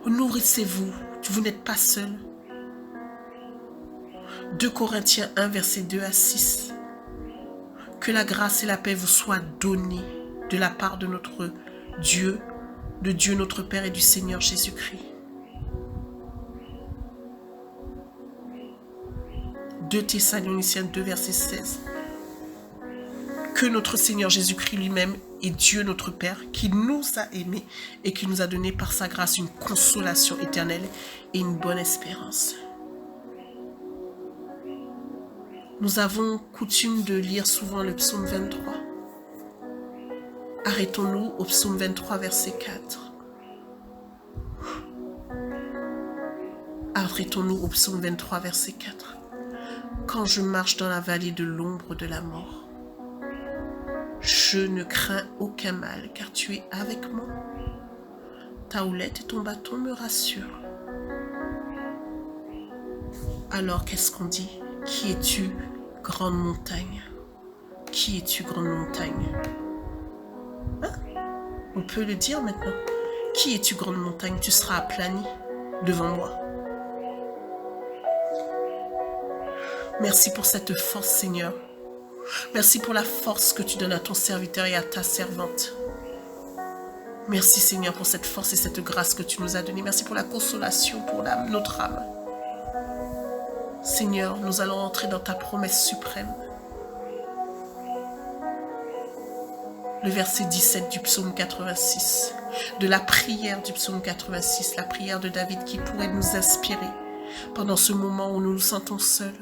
Nourrissez-vous, vous n'êtes pas seul. 2 Corinthiens 1, verset 2 à 6. Que la grâce et la paix vous soient données de la part de notre Dieu, de Dieu notre Père et du Seigneur Jésus-Christ. 2 Thessaloniciens 2, verset 16. Que notre Seigneur Jésus-Christ lui-même et Dieu notre Père, qui nous a aimés et qui nous a donné par sa grâce une consolation éternelle et une bonne espérance. Nous avons coutume de lire souvent le psaume 23. Arrêtons-nous au psaume 23, verset 4. Arrêtons-nous au psaume 23, verset 4. Quand je marche dans la vallée de l'ombre de la mort, je ne crains aucun mal, car tu es avec moi. Ta houlette et ton bâton me rassurent. Alors, qu'est-ce qu'on dit? Qui es-tu, grande montagne? Qui es-tu, grande montagne? Hein? On peut le dire maintenant. Qui es-tu, grande montagne? Tu seras aplani devant moi. Merci pour cette force, Seigneur. Merci pour la force que tu donnes à ton serviteur et à ta servante. Merci, Seigneur, pour cette force et cette grâce que tu nous as donnée. Merci pour la consolation pour notre âme. Seigneur, nous allons entrer dans ta promesse suprême. Le verset 17 du psaume 86, de la prière du psaume 86, la prière de David qui pourrait nous inspirer pendant ce moment où nous nous sentons seuls.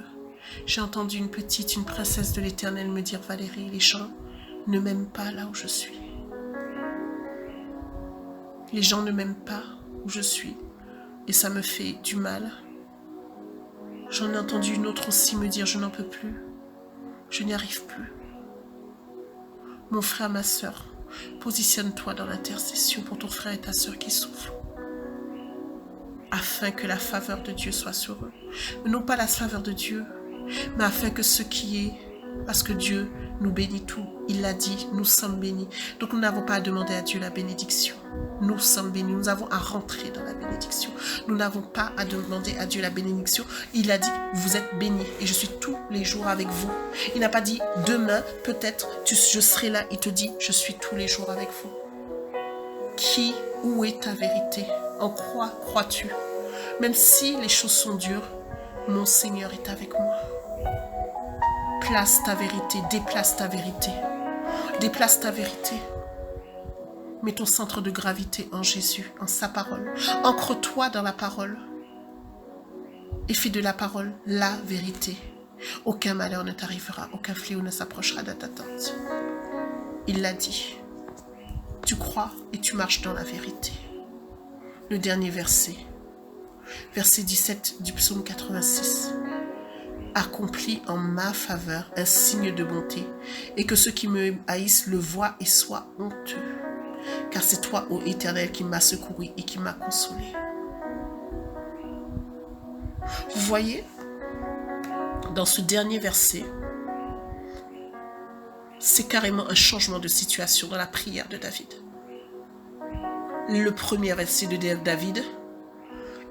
J'ai entendu une princesse de l'Éternel me dire: Valérie, les gens ne m'aiment pas là où je suis. Les gens ne m'aiment pas où je suis et ça me fait du mal. J'en ai entendu une autre aussi me dire: je n'en peux plus, je n'y arrive plus. Mon frère, ma soeur, positionne-toi dans l'intercession pour ton frère et ta soeur qui souffrent, afin que la faveur de Dieu soit sur eux. Non pas la faveur de Dieu, mais afin que ce qui est, parce que Dieu nous bénit tout. Il l'a dit, nous sommes bénis. Donc nous n'avons pas à demander à Dieu la bénédiction. Nous sommes bénis, nous avons à rentrer dans la bénédiction. Nous n'avons pas à demander à Dieu la bénédiction. Il a dit, vous êtes bénis et je suis tous les jours avec vous. Il n'a pas dit, demain, peut-être, je serai là. Il te dit, je suis tous les jours avec vous. Où est ta vérité? En quoi crois-tu? Même si les choses sont dures, mon Seigneur est avec moi. Place ta vérité, déplace ta vérité. Déplace ta vérité. Mets ton centre de gravité en Jésus, en sa parole. Ancre-toi dans la parole. Et fais de la parole la vérité. Aucun malheur ne t'arrivera, aucun fléau ne s'approchera de ta tente. Il l'a dit. Tu crois et tu marches dans la vérité. Le dernier verset. Verset 17 du psaume 86. Accomplis en ma faveur un signe de bonté, et que ceux qui me haïssent le voient et soient honteux. Car c'est toi, ô Éternel, qui m'as secouru et qui m'as consolé. Vous voyez, dans ce dernier verset, c'est carrément un changement de situation dans la prière de David. Le premier verset de David,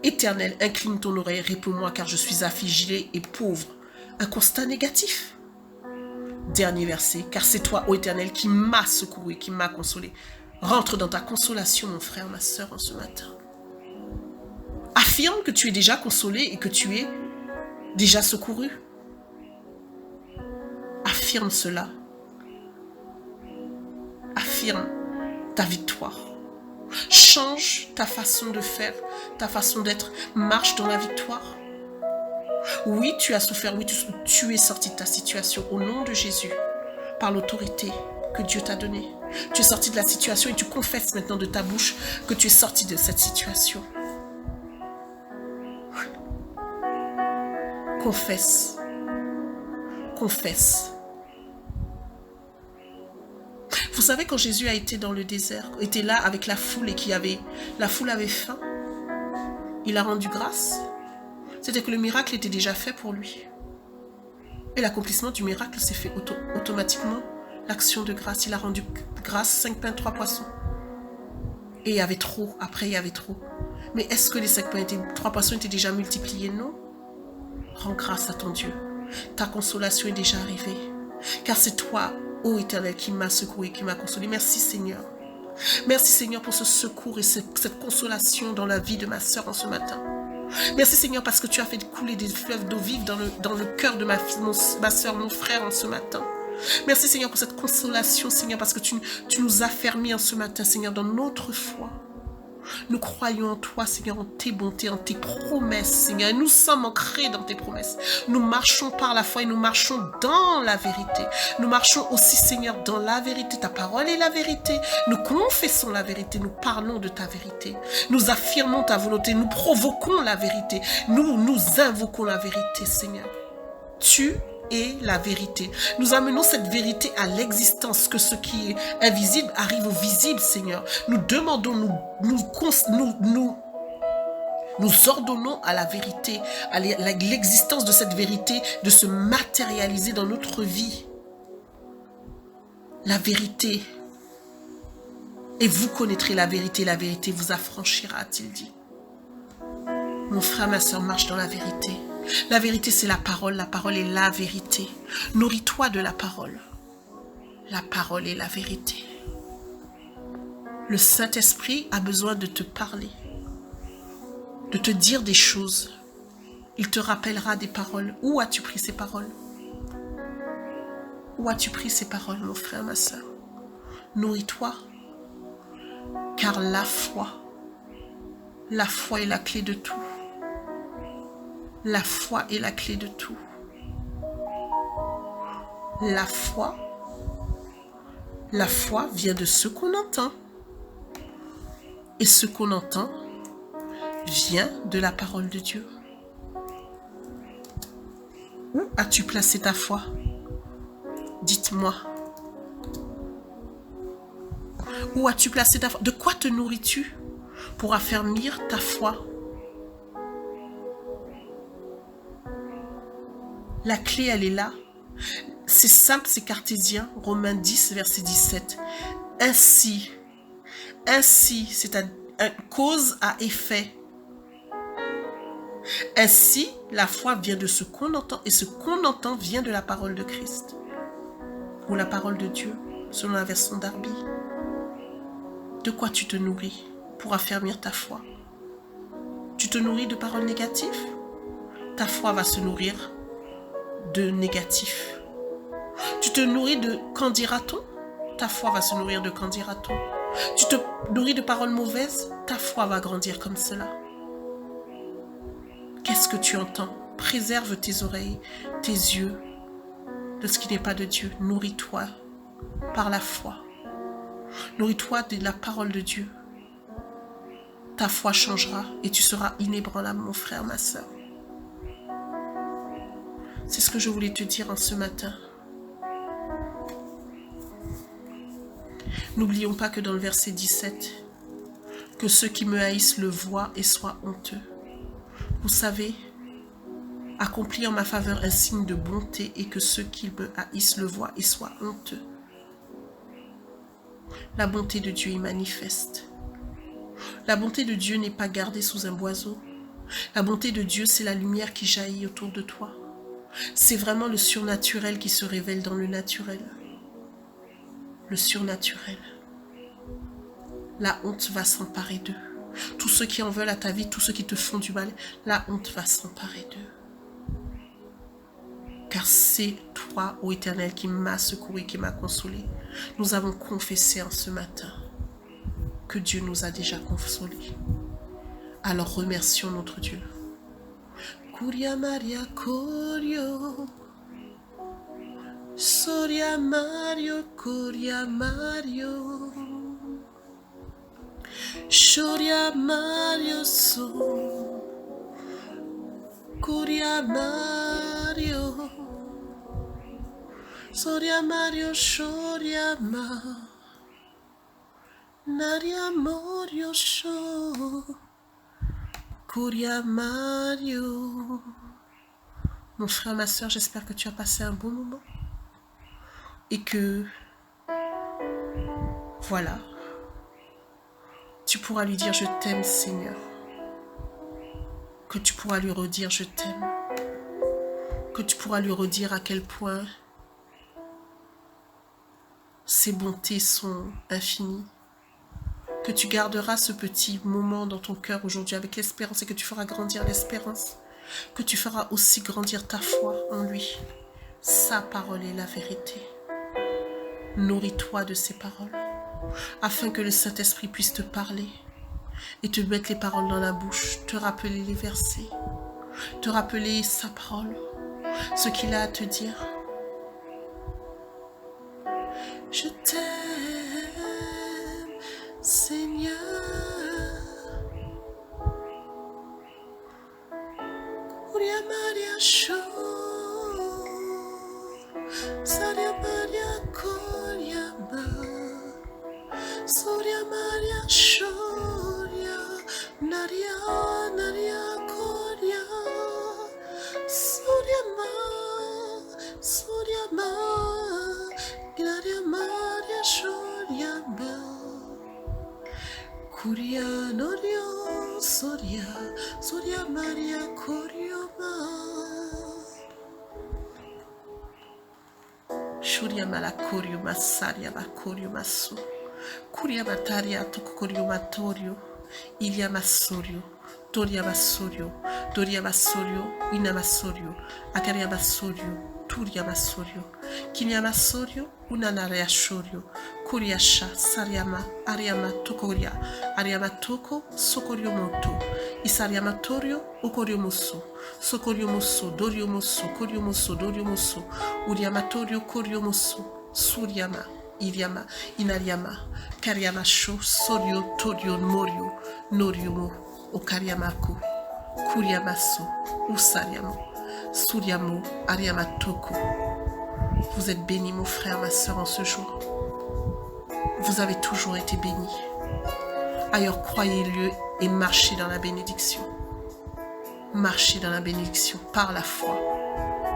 Éternel, incline ton oreille, réponds-moi car je suis affligé et pauvre. Un constat négatif. Dernier verset, car c'est toi, ô Éternel, qui m'as secouru et qui m'as consolé. Rentre dans ta consolation, mon frère, ma soeur, en ce matin. Affirme que tu es déjà consolé et que tu es déjà secouru. Affirme cela. Affirme ta victoire. Change ta façon de faire, ta façon d'être. Marche dans la victoire. Oui, tu as souffert. Oui, tu es sorti de ta situation au nom de Jésus, par l'autorité que Dieu t'a donnée. Tu es sorti de la situation et tu confesses maintenant de ta bouche que tu es sorti de cette situation. Confesse. Confesse. Vous savez, quand Jésus a été dans le désert, était là avec la foule et la foule avait faim, il a rendu grâce. C'était que le miracle était déjà fait pour lui. Et l'accomplissement du miracle s'est fait automatiquement. L'action de grâce, il a rendu grâce, 5 pains, 3 poissons. Et il y avait trop, après il y avait trop. Mais est-ce que les 5 pains, 3 poissons étaient déjà multipliés? Non. Rends grâce à ton Dieu. Ta consolation est déjà arrivée. Car c'est toi, ô Éternel, qui m'as secouru et qui m'as consolé. Merci Seigneur. Merci Seigneur pour ce secours et cette consolation dans la vie de ma soeur en ce matin. Merci Seigneur parce que tu as fait couler des fleuves d'eau vive dans le cœur de ma soeur, mon frère en ce matin. Merci Seigneur pour cette consolation Seigneur parce que tu nous as fermis en ce matin Seigneur dans notre foi. Nous croyons en toi, Seigneur, en tes bontés, en tes promesses, Seigneur. Et nous sommes ancrés dans tes promesses. Nous marchons par la foi et nous marchons dans la vérité. Nous marchons aussi, Seigneur, dans la vérité. Ta parole est la vérité. Nous confessons la vérité. Nous parlons de ta vérité. Nous affirmons ta volonté. Nous provoquons la vérité. Nous invoquons la vérité, Seigneur. Tu et la vérité. Nous amenons cette vérité à l'existence, que ce qui est invisible arrive au visible, Seigneur. Nous demandons, nous ordonnons à la vérité, à l'existence de cette vérité, de se matérialiser dans notre vie. La vérité. Et vous connaîtrez la vérité vous affranchira, a-t-il dit. Mon frère, ma soeur, marche dans la vérité. La vérité, c'est la parole est la vérité. Nourris-toi de la parole. La parole est la vérité. Le Saint-Esprit a besoin de te parler, de te dire des choses. Il te rappellera des paroles. Où as-tu pris ces paroles? Où as-tu pris ces paroles, mon frère, ma soeur? Nourris-toi, car la foi est la clé de tout. La foi est la clé de tout. La foi vient de ce qu'on entend. Et ce qu'on entend vient de la parole de Dieu. Où as-tu placé ta foi? Dites-moi. Où as-tu placé ta foi? De quoi te nourris-tu pour affermir ta foi? La clé, elle est là. C'est simple, c'est cartésien. Romains 10, verset 17. Ainsi, c'est un cause à effet. Ainsi, la foi vient de ce qu'on entend, et ce qu'on entend vient de la parole de Christ. Ou la parole de Dieu, selon la version Darby. De quoi tu te nourris pour affermir ta foi? Tu te nourris de paroles négatives? Ta foi va se nourrir de négatif. Tu te nourris de qu'en dira-t-on? Ta foi va se nourrir de qu'en dira-t-on? Tu te nourris de paroles mauvaises, ta foi va grandir comme cela. Qu'est-ce que tu entends? Préserve tes oreilles, tes yeux de ce qui n'est pas de Dieu. Nourris-toi par la foi. Nourris-toi de la parole de Dieu. Ta foi changera et tu seras inébranlable, mon frère, ma soeur. C'est ce que je voulais te dire en ce matin. N'oublions pas que dans le verset 17, que ceux qui me haïssent le voient et soient honteux. Vous savez, accomplis en ma faveur un signe de bonté et que ceux qui me haïssent le voient et soient honteux. La bonté de Dieu est manifeste. La bonté de Dieu n'est pas gardée sous un boiseau. La bonté de Dieu, c'est la lumière qui jaillit autour de toi. C'est vraiment le surnaturel qui se révèle dans le naturel. Le surnaturel. La honte va s'emparer d'eux. Tous ceux qui en veulent à ta vie, tous ceux qui te font du mal, la honte va s'emparer d'eux. Car c'est toi, ô Éternel, qui m'as secouru, qui m'as consolé. Nous avons confessé en ce matin que Dieu nous a déjà consolés. Alors remercions notre Dieu. Kuria Maria Korio, Soria Mario, Kuria Mario, Shoria Mario So, Kuria Mario, Soria Mario, Shoria Ma, Naria Morio Sho, Kuria Mario. Mon frère, ma soeur, j'espère que tu as passé un bon moment. Et que, voilà, tu pourras lui dire « Je t'aime, Seigneur ». Que tu pourras lui redire « Je t'aime ». Que tu pourras lui redire à quel point ses bontés sont infinies. Que tu garderas ce petit moment dans ton cœur aujourd'hui avec l'espérance et que tu feras grandir l'espérance. Que tu feras aussi grandir ta foi en lui. Sa parole est la vérité. Nourris-toi de ces paroles afin que le Saint-Esprit puisse te parler et te mettre les paroles dans la bouche, te rappeler les versets, te rappeler sa parole, ce qu'il a à te dire. Je t'aime, Seigneur. Uria Maria Sho, Saria Maria Koryama, Soria Maria Shoria, Naria Naria Korya, Soria Ma, Naria Maria Shoria Ma, Kuria Norio, Soria Maria Koryama. Shuria malakorio masaria bakorio maso. Kuria mataria tokorio matorio. Ilia masorio. Doria masorio. Doria masorio. Ina masorio. Akaria masorio. Turia masorio. Kinya masorio. Unanaria shorio. Kuriasha sariama. Ariama tokoria. Ariama toko sokorio moto. Isariama torio. Okorio moso. Sokorio moso. Dorio moso. Korio moso. Dorio moso. Uriamatorio korio moso. Suriama. Iriama. Inariama. Kariama sho. Sorio. Torio morio. Noriomo. Okariamako. Kuriamaso. Usariamo. Suriamo. Ariama toko. Vous êtes bénis, mon frère, ma soeur, en ce jour. Vous avez toujours été bénis. Ailleurs, croyez-le et marchez dans la bénédiction. Marchez dans la bénédiction par la foi.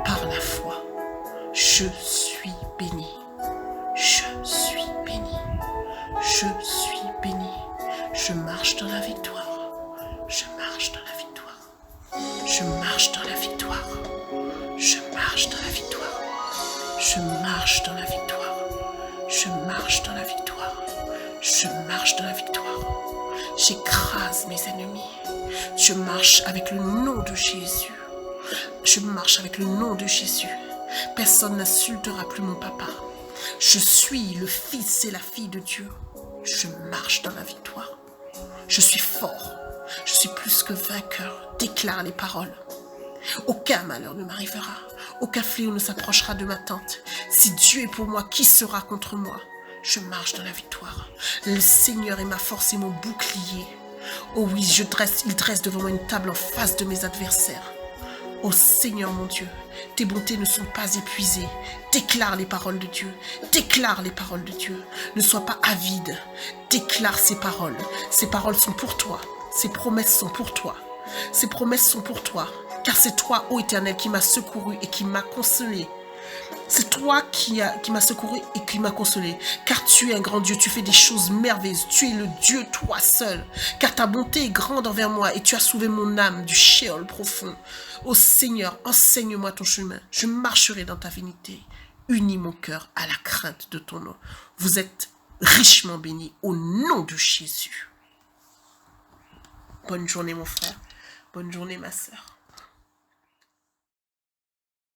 Par la foi. Je suis béni. Je suis béni. Je suis béni. Je marche dans la victoire. Je marche dans la victoire. Je marche dans la victoire. Je marche dans la victoire. Je marche dans la victoire. Je marche dans la victoire. Je marche dans la victoire. J'écrase mes ennemis. Je marche avec le nom de Jésus. Je marche avec le nom de Jésus. Personne n'insultera plus mon papa. Je suis le fils et la fille de Dieu. Je marche dans la victoire. Je suis fort. Je suis plus que vainqueur. Déclare les paroles. Aucun malheur ne m'arrivera. Aucun fléau ne s'approchera de ma tente. Si Dieu est pour moi, qui sera contre moi? Je marche dans la victoire. Le Seigneur est ma force et mon bouclier. Oh oui, il dresse devant moi une table en face de mes adversaires. Oh Seigneur mon Dieu, tes bontés ne sont pas épuisées. Déclare les paroles de Dieu. Déclare les paroles de Dieu. Ne sois pas avide. Déclare ces paroles. Ces paroles sont pour toi. Ces promesses sont pour toi. Ces promesses sont pour toi. Car c'est toi, ô Éternel, qui m'as secouru et qui m'as consolé. C'est toi qui m'as secouru et qui m'as consolé. Car tu es un grand Dieu, tu fais des choses merveilleuses. Tu es le Dieu, toi seul. Car ta bonté est grande envers moi et tu as sauvé mon âme du shéol profond. Ô Seigneur, enseigne-moi ton chemin. Je marcherai dans ta vérité. Unis mon cœur à la crainte de ton nom. Vous êtes richement bénis au nom de Jésus. Bonne journée mon frère. Bonne journée ma sœur.